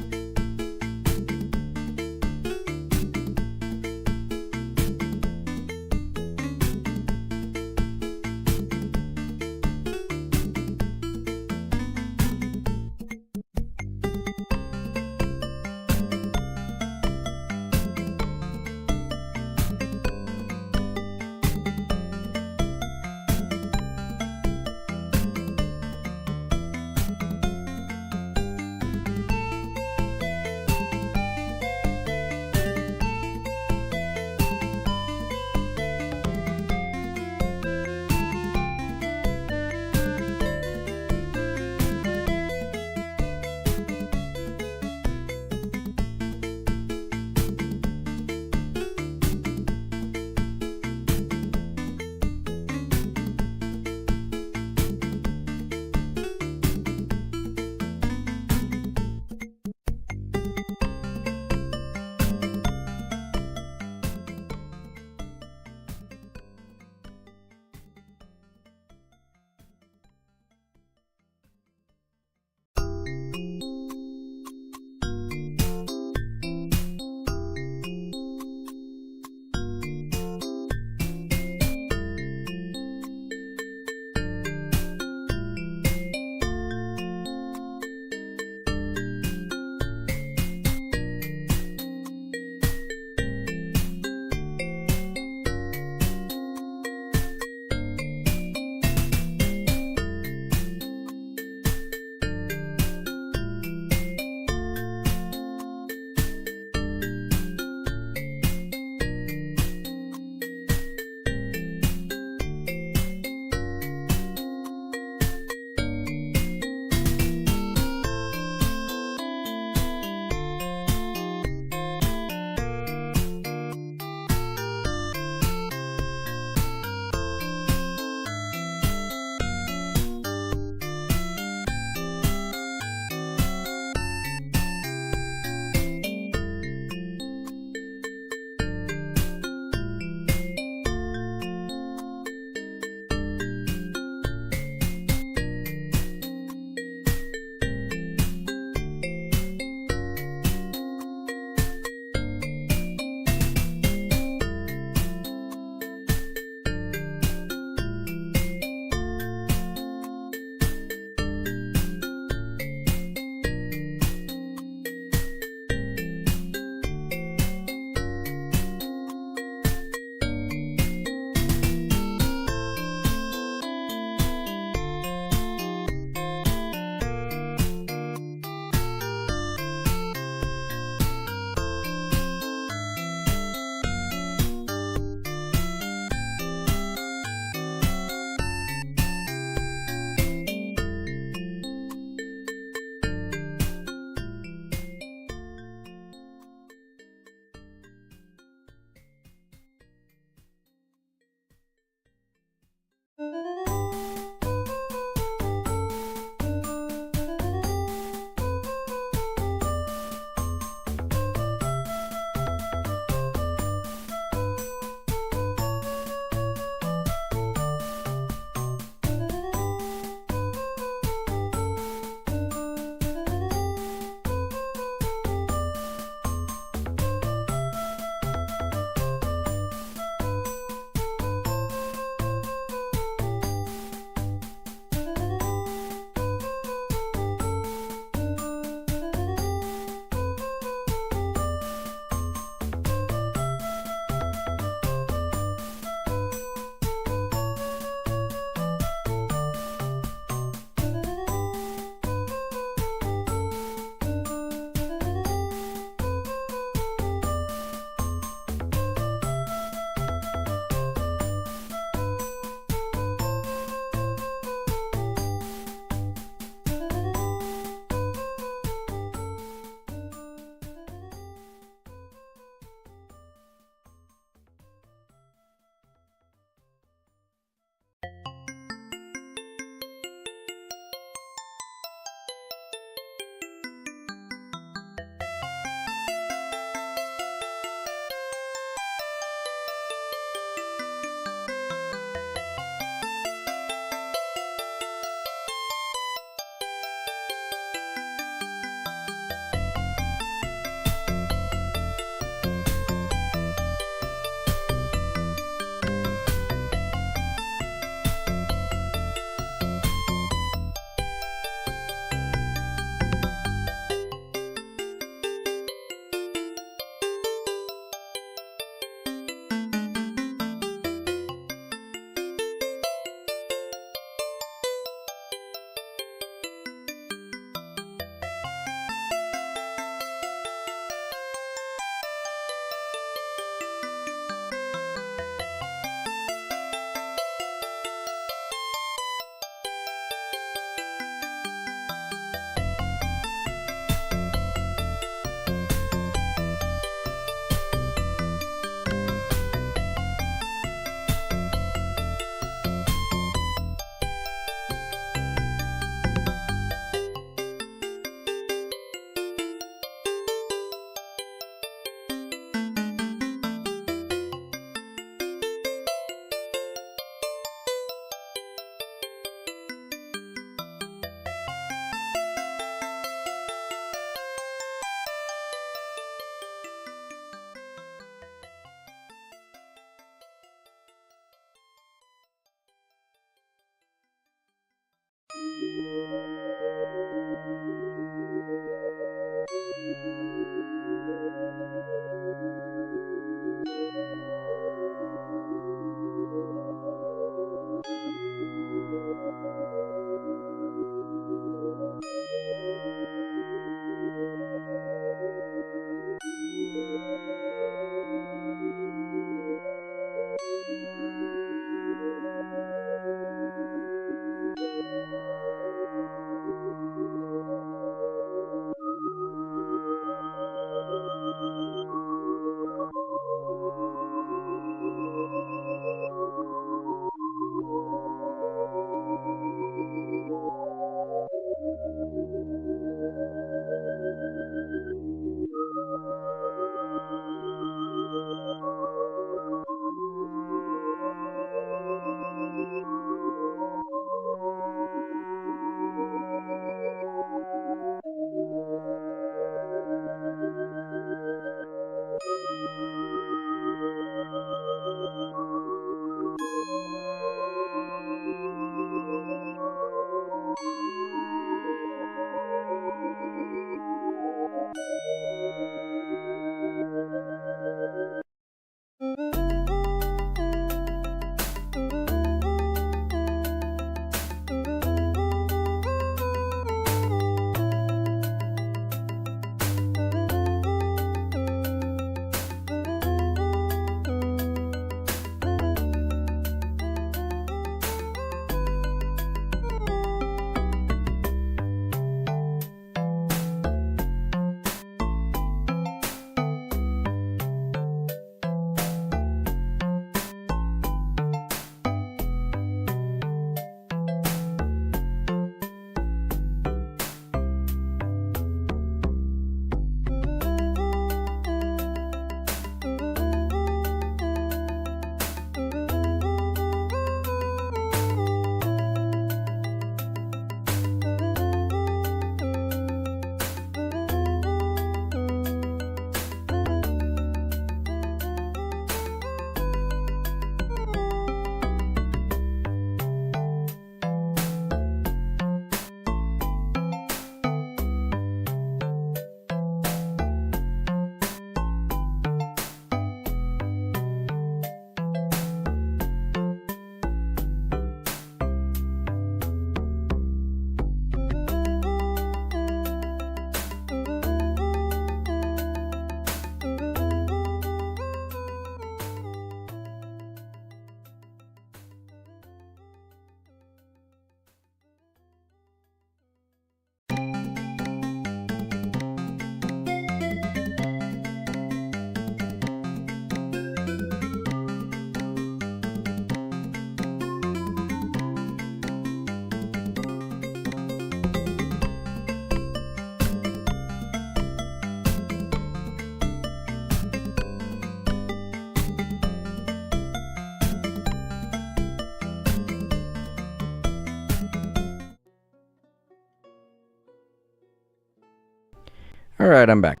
Alright, I'm back.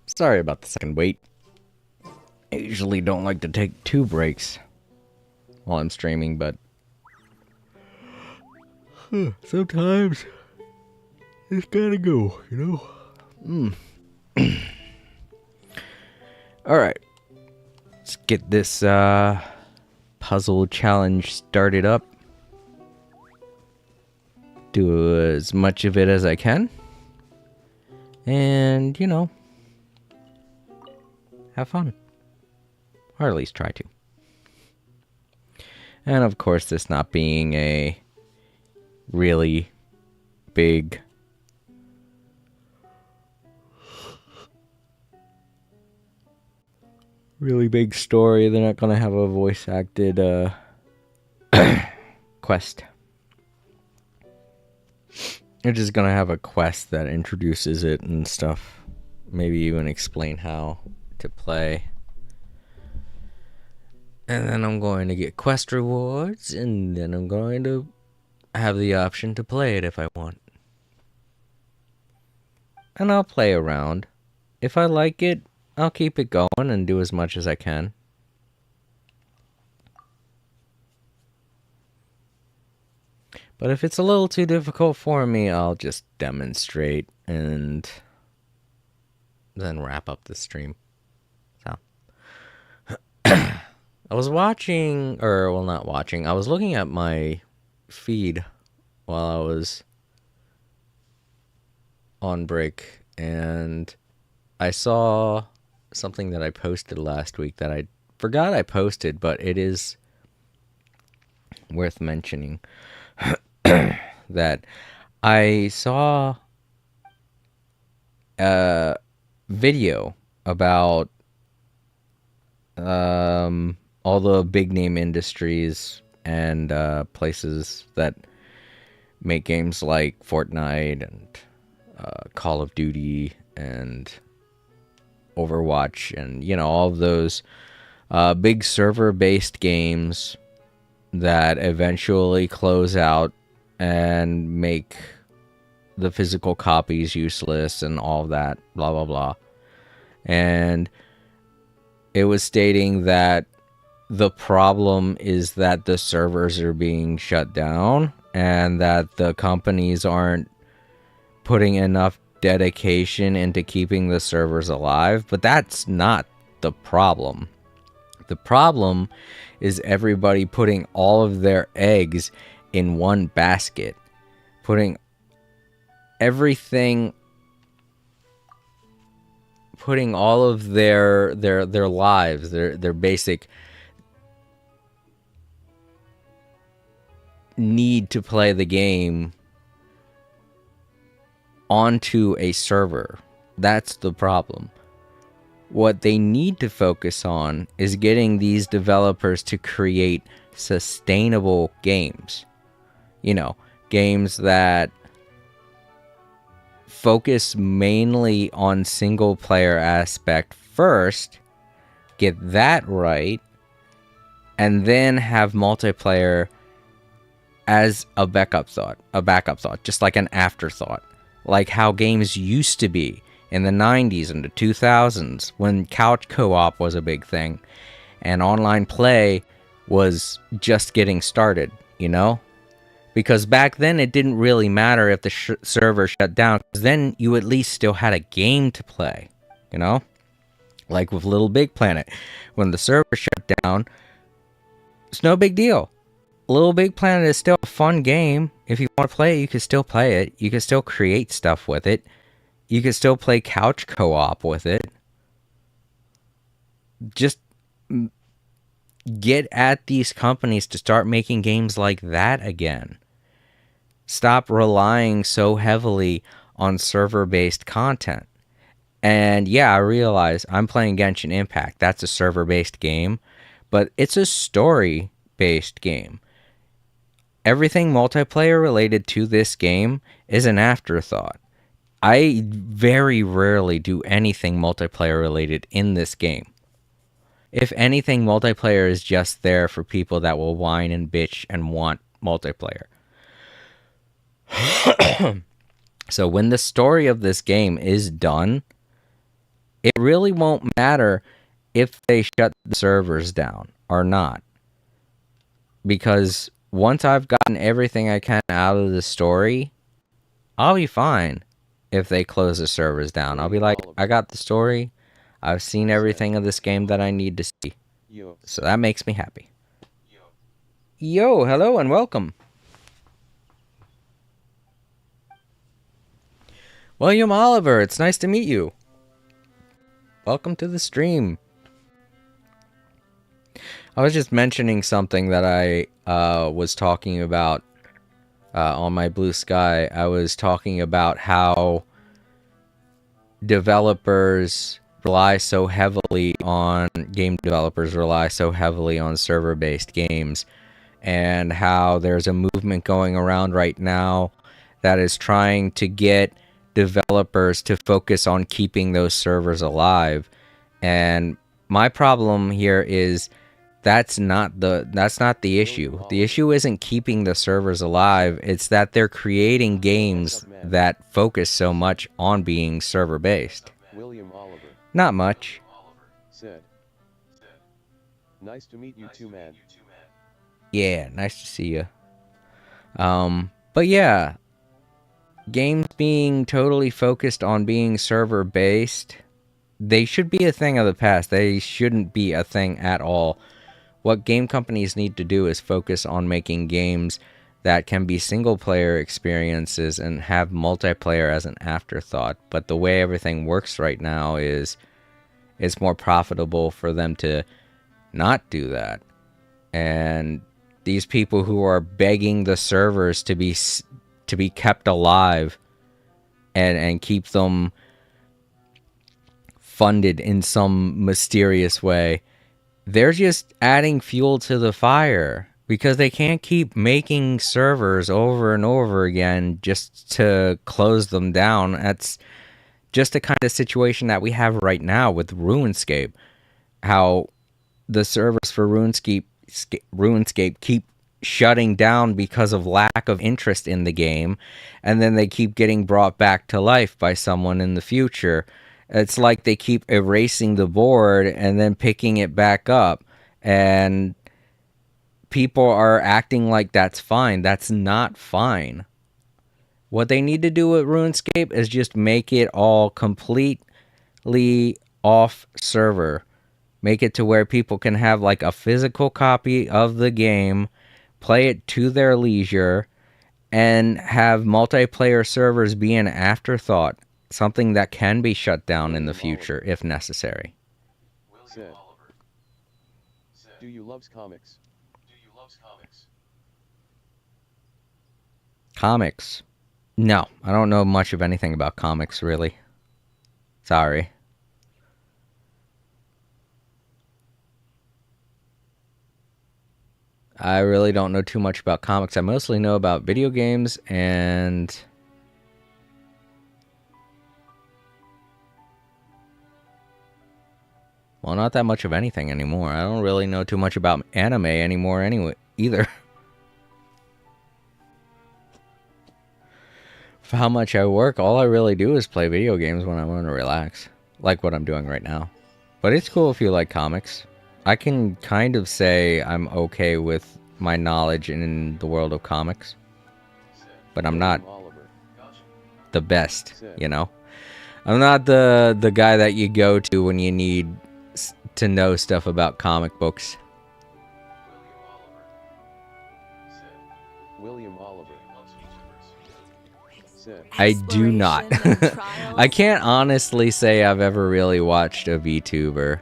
Sorry about the second wait. I usually don't like to take 2 breaks while I'm streaming, but sometimes it's gotta go, you know? Alright. Let's get this puzzle challenge started up. Do as much of it as I can. And, you know, have fun. Or at least try to. And of course, this not being a really big story, they're not gonna have a voice acted quest. They're just gonna have a quest that introduces it and stuff. Maybe even explain how to play. And then I'm going to get quest rewards, and then I'm going to have the option to play it if I want. And I'll play around. If I like it, I'll keep it going and do as much as I can. But if it's a little too difficult for me, I'll just demonstrate and then wrap up the stream. So I was watching, or well, not watching, I was looking at my feed while I was on break, and I saw something that I posted last week that I forgot I posted, but it is worth mentioning. That I saw a video about all the big name industries and places that make games like Fortnite and Call of Duty and Overwatch and, you know, all of those big server-based games that eventually close out and make the physical copies useless and all that, blah, blah, blah. And it was stating that the problem is that the servers are being shut down and that the companies aren't putting enough dedication into keeping the servers alive. But that's not the problem. The problem is everybody putting all of their eggs in one basket, putting everything, putting all of their lives, their basic need to play the game onto a server. That's the problem. What they need to focus on is getting these developers to create sustainable games. You know, games that focus mainly on single player aspect first, get that right, and then have multiplayer as a backup thought, just like an afterthought, like how games used to be in the 90s and the 2000s when couch co-op was a big thing and online play was just getting started, you know? Because back then it didn't really matter if the server shut down, because then you at least still had a game to play, you know? Like with Little Big Planet. When the server shut down, it's no big deal. Little Big Planet is still a fun game. If you want to play it, you can still play it. You can still create stuff with it. You can still play couch co-op with it. Just get at these companies to start making games like that again. Stop relying so heavily on server-based content. And yeah, I realize I'm playing Genshin Impact. That's a server-based game, but it's a story-based game. Everything multiplayer related to this game is an afterthought. I very rarely do anything multiplayer related in this game. If anything, multiplayer is just there for people that will whine and bitch and want multiplayer. So when the story of this game is done, it really won't matter if they shut the servers down or not. Because once I've gotten everything I can out of the story, I'll be fine if they close the servers down. I'll be like, I got the story. I've seen everything of this game that I need to see. So that makes me happy. Yo, hello and welcome. William Oliver, it's nice to meet you. Welcome to the stream. I was just mentioning something that I was talking about on my Blue Sky. I was talking about how developers rely so heavily on, game developers rely so heavily on server-based games, and how there's a movement going around right now that is trying to get developers to focus on keeping those servers alive. And my problem here is that's not the issue. The issue isn't keeping the servers alive. It's that they're creating games that focus so much on being server based. William Oliver. Not much. Said. Nice to meet you too, man. Yeah, nice to see you. But yeah, games being totally focused on being server based, they should be a thing of the past. They shouldn't be a thing at all. What game companies need to do is focus on making games that can be single-player experiences and have multiplayer as an afterthought. But the way everything works right now is it's more profitable for them to not do that. And these people who are begging the servers to be kept alive and keep them funded in some mysterious way, they're just adding fuel to the fire, because they can't keep making servers over and over again just to close them down. That's just the kind of situation that we have right now with RuneScape. How the servers for RuneScape keep shutting down because of lack of interest in the game, and then they keep getting brought back to life by someone in the future. It's like they keep erasing the board and then picking it back up, and people are acting like that's fine. That's not fine. What they need to do with RuneScape is just make it all completely off server. Make it to where people can have like a physical copy of the game, play it to their leisure, and have multiplayer servers be an afterthought. Something that can be shut down in the future if necessary. Said. Do you love comics? Comics? No, I don't know much of anything about comics, really. Sorry. I really don't know too much about comics. I mostly know about video games and... well, not that much of anything anymore. I don't really know too much about anime anymore anyway, either. For how much I work, all I really do is play video games when I want to relax. Like what I'm doing right now. But it's cool if you like comics. I can kind of say I'm okay with my knowledge in the world of comics. But I'm not the best, you know? I'm not the guy that you go to when you need to know stuff about comic books. William Oliver. I do not. I can't honestly say I've ever really watched a VTuber.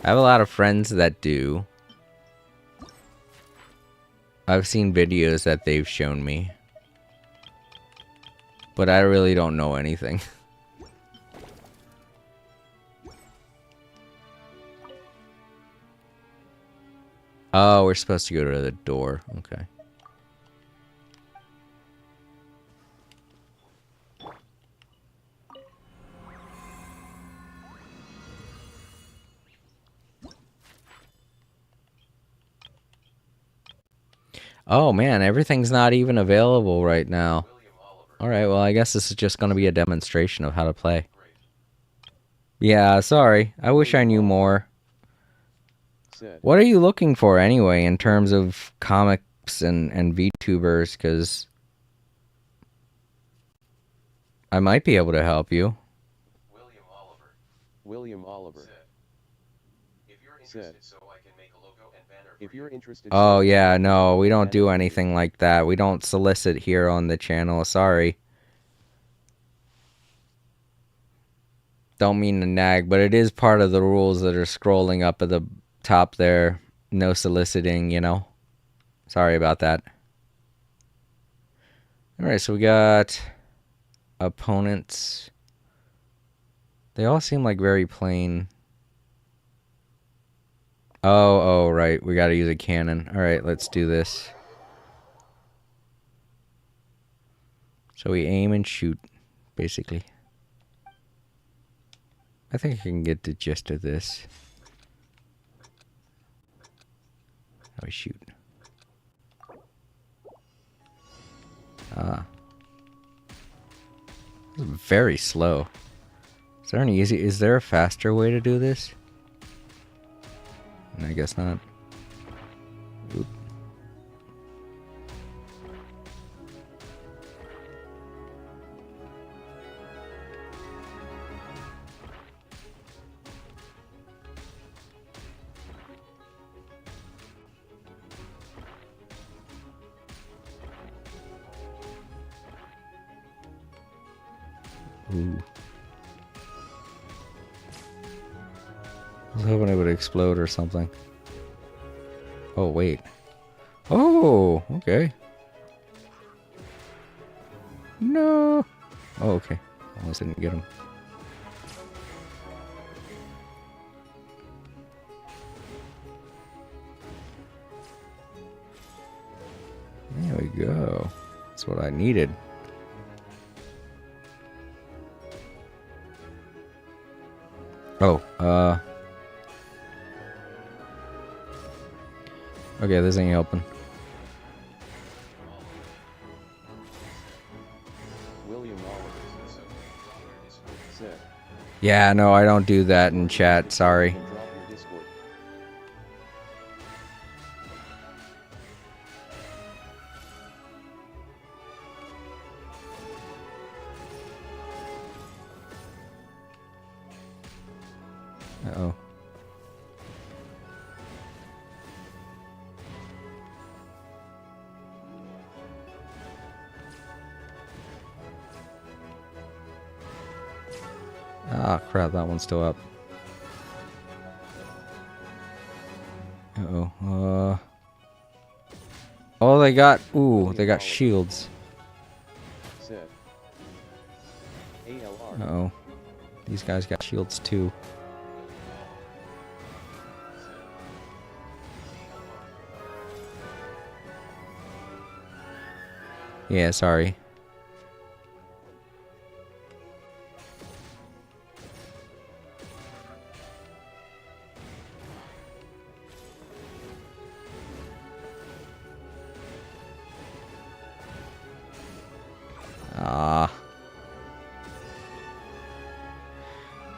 I have a lot of friends that do. I've seen videos that they've shown me. But I really don't know anything. Oh, we're supposed to go to the door. Okay. Oh man, everything's not even available right now. Alright, well I guess this is just gonna be a demonstration of how to play. Yeah, sorry. I wish I knew more. What are you looking for anyway in terms of comics and VTubers? Because I might be able to help you. William Oliver said, if you're interested... Oh yeah, no, we don't do anything like that. We don't solicit here on the channel, sorry. Don't mean to nag, but it is part of the rules that are scrolling up at the top there. No soliciting, you know. Sorry about that. Alright, so we got opponents. They all seem like very plain. Oh, right. We gotta use a cannon. Alright, let's do this. So we aim and shoot, basically. I think I can get the gist of this. How we shoot. Ah. This is very slow. Is there a faster way to do this? I guess not. Oop. Ooh. I was hoping it would explode or something. Oh, wait. Oh, okay. No. Oh, okay. Almost didn't get him. There we go. That's what I needed. Oh, okay, this ain't helping. Yeah, no, I don't do that in chat, sorry. Uh-oh. Ah, crap, that one's still up. Uh-oh. Oh, they got... Ooh, they got shields. Uh-oh. These guys got shields, too. Yeah, sorry. Ah.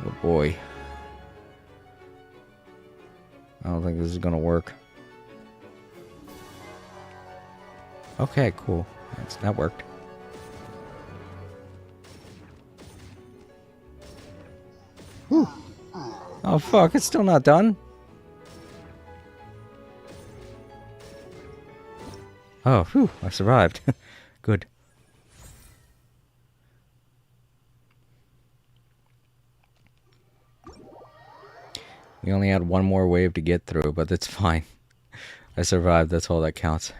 Oh boy. I don't think this is gonna work. Okay, cool. That worked. Whew. Oh fuck, it's still not done. Oh, whew, I survived. Good. We only had one more wave to get through, but that's fine. I survived, that's all that counts.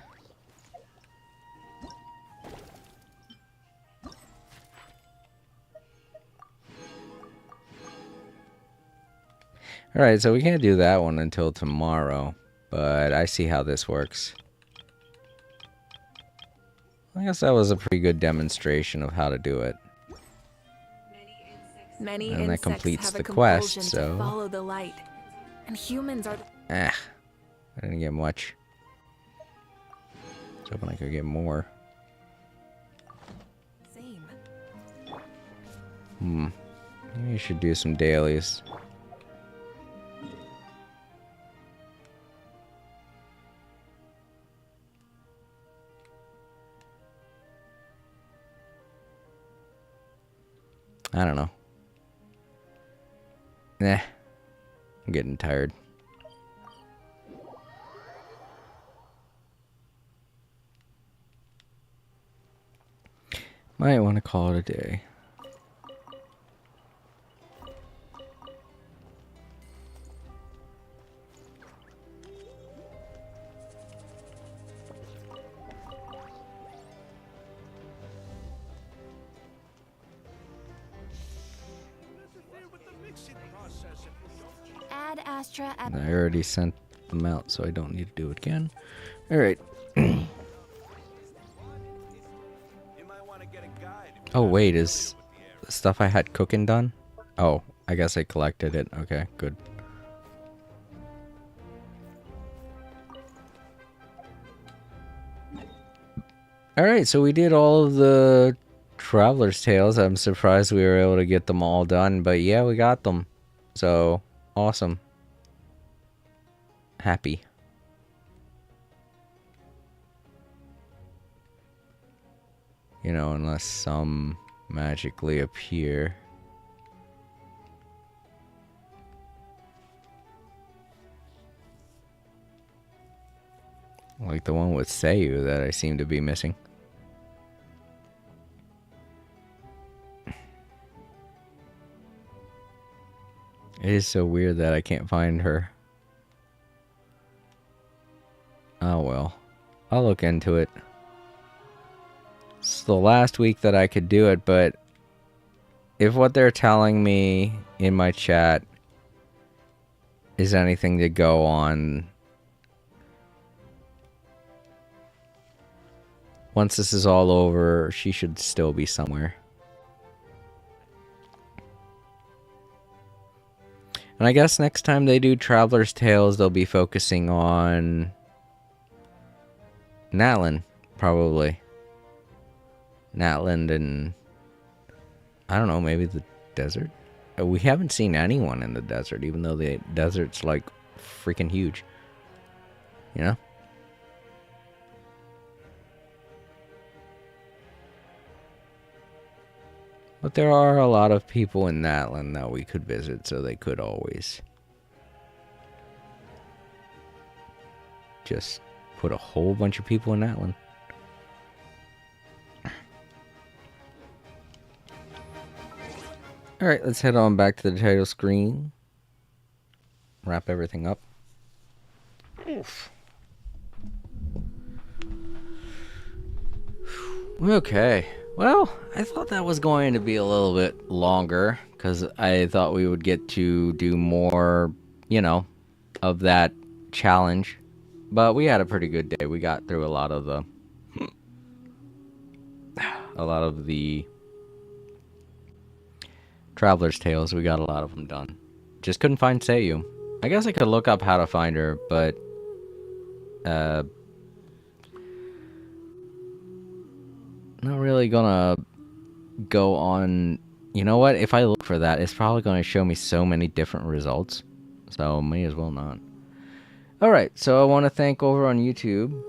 Alright, so we can't do that one until tomorrow, but I see how this works. I guess that was a pretty good demonstration of how to do it. Many and that insects completes have the a quest, compulsion so... to follow the light, and humans are... I didn't get much. hoping I could get more. Same. Maybe I should do some dailies. I don't know. Nah. I'm getting tired. Might want to call it a day. Add Astra at I already sent them out, so I don't need to do it again. Alright. Oh, wait, is the stuff I had cooking done? Oh, I guess I collected it. Okay, good. Alright, so we did all of the Traveler's Tales. I'm surprised we were able to get them all done, but yeah, we got them. So, awesome. Happy. You know, unless some magically appear. Like the one with Seiyu that I seem to be missing. It is so weird that I can't find her. Oh well. I'll look into it. It's the last week that I could do it, but if what they're telling me in my chat is anything to go on, once this is all over, she should still be somewhere. And I guess next time they do Traveler's Tales, they'll be focusing on Natlan, probably. Natlan and I don't know, maybe the desert? We haven't seen anyone in the desert, even though the desert's like freaking huge. You know? But there are a lot of people in Natlan that we could visit, so they could always just put a whole bunch of people in Natlan. Alright, let's head on back to the title screen. Wrap everything up. Oof. Okay. Well, I thought that was going to be a little bit longer, because I thought we would get to do more, you know, of that challenge. But we had a pretty good day. We got through a lot of the Traveler's Tales. We got a lot of them done. Just couldn't find Seiyu. I guess I could look up how to find her, but not really gonna go on. You know what? If I look for that, it's probably gonna show me so many different results. So may as well not. Alright, so I want to thank over on YouTube.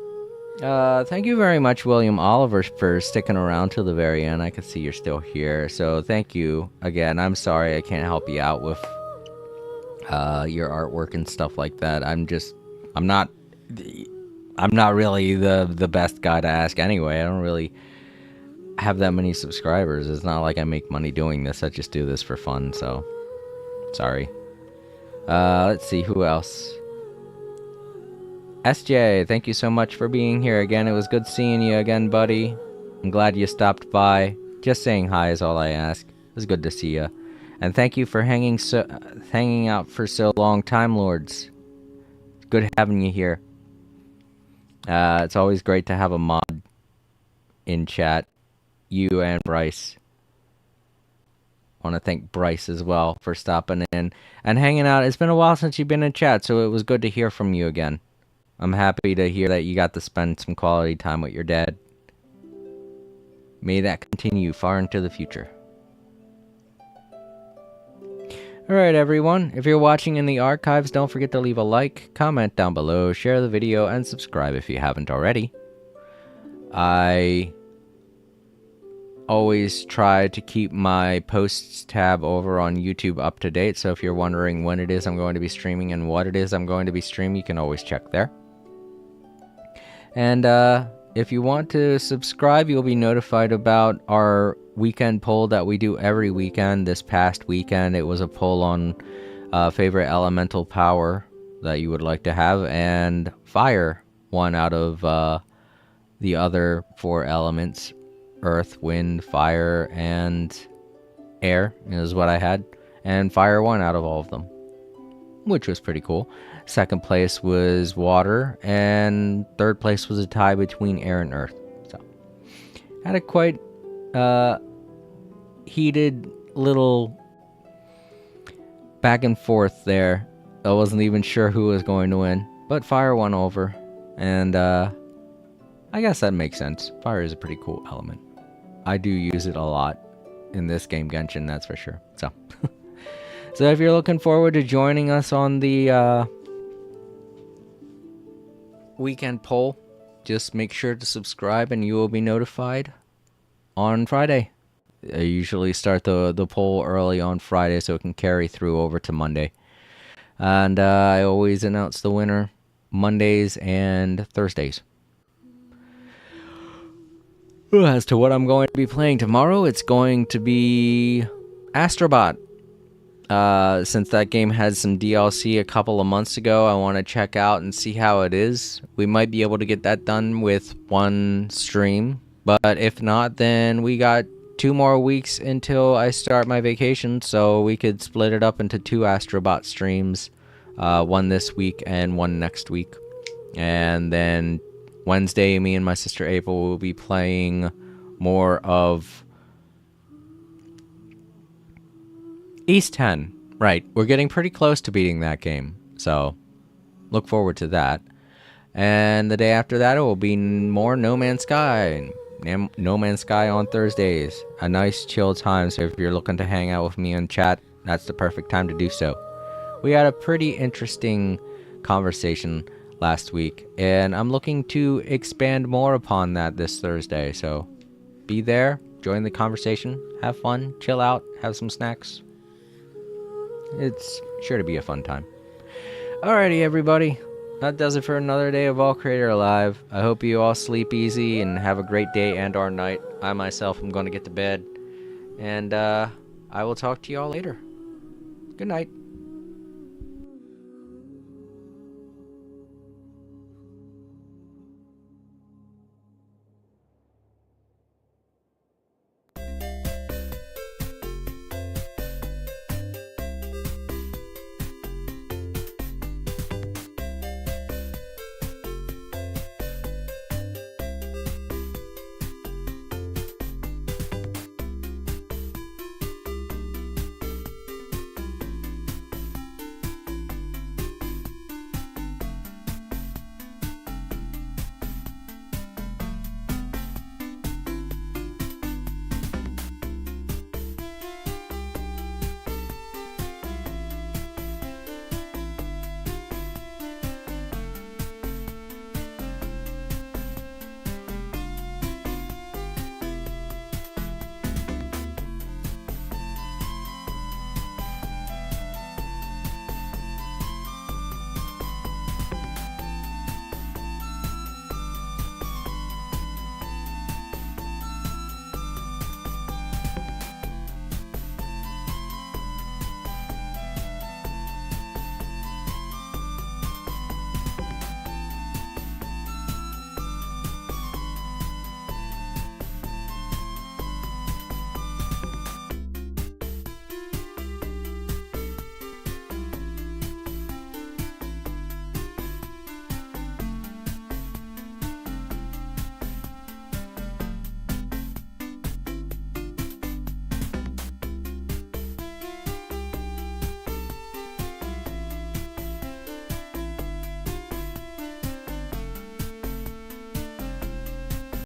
Thank you very much, William Oliver, for sticking around till the very end. I can see you're still here. So thank you again. I'm sorry I can't help you out with your artwork and stuff like that. I'm not really the best guy to ask anyway. I don't really have that many subscribers. It's not like I make money doing this. I just do this for fun, so sorry. Let's see, who else? SJ, thank you so much for being here again. It was good seeing you again, buddy. I'm glad you stopped by. Just saying hi is all I ask. It was good to see you. And thank you for hanging out for so long, Time Lords. It's good having you here. It's always great to have a mod in chat. You and Bryce. Want to thank Bryce as well for stopping in and hanging out. It's been a while since you've been in chat, so it was good to hear from you again. I'm happy to hear that you got to spend some quality time with your dad. May that continue far into the future. Alright everyone, if you're watching in the archives, don't forget to leave a like, comment down below, share the video, and subscribe if you haven't already. I always try to keep my posts tab over on YouTube up to date, so if you're wondering when it is I'm going to be streaming and what it is I'm going to be streaming, you can always check there. And if you want to subscribe, you'll be notified about our weekend poll that we do every weekend. This past weekend, it was a poll on favorite elemental power that you would like to have, and fire won out of the other 4 elements: earth, wind, fire, and air is what I had, and fire won out of all of them, which was pretty cool. Second place was water, and third place was a tie between air and earth. So, had a quite heated little back and forth there. I wasn't even sure who was going to win, but fire won over, and I guess that makes sense. Fire is a pretty cool element. I do use it a lot in this game, Genshin, that's for sure. So, so if you're looking forward to joining us on the weekend poll, just make sure to subscribe and you will be notified on Friday. I usually start the poll early on Friday so it can carry through over to Monday. And I always announce the winner Mondays and Thursdays. As to what I'm going to be playing tomorrow, it's going to be Astrobot. Since that game had some DLC a couple of months ago, I want to check out and see how it is. We might be able to get that done with one stream, but if not, then we got 2 more weeks until I start my vacation, so we could split it up into 2 Astrobot streams, one this week and one next week. And then Wednesday, me and my sister April will be playing more of East 10. Right, we're getting pretty close to beating that game, so look forward to that. And the day after that, it will be more No Man's Sky. No Man's Sky on Thursdays. A nice chill time, so if you're looking to hang out with me and chat, that's the perfect time to do so. We had a pretty interesting conversation last week, and I'm looking to expand more upon that this Thursday, so be there, join the conversation, have fun, chill out, have some snacks. It's sure to be a fun time. Alrighty, everybody. That does it for another day of All Creator Alive. I hope you all sleep easy and have a great day and or night. I myself am going to get to bed. And I will talk to you all later. Good night.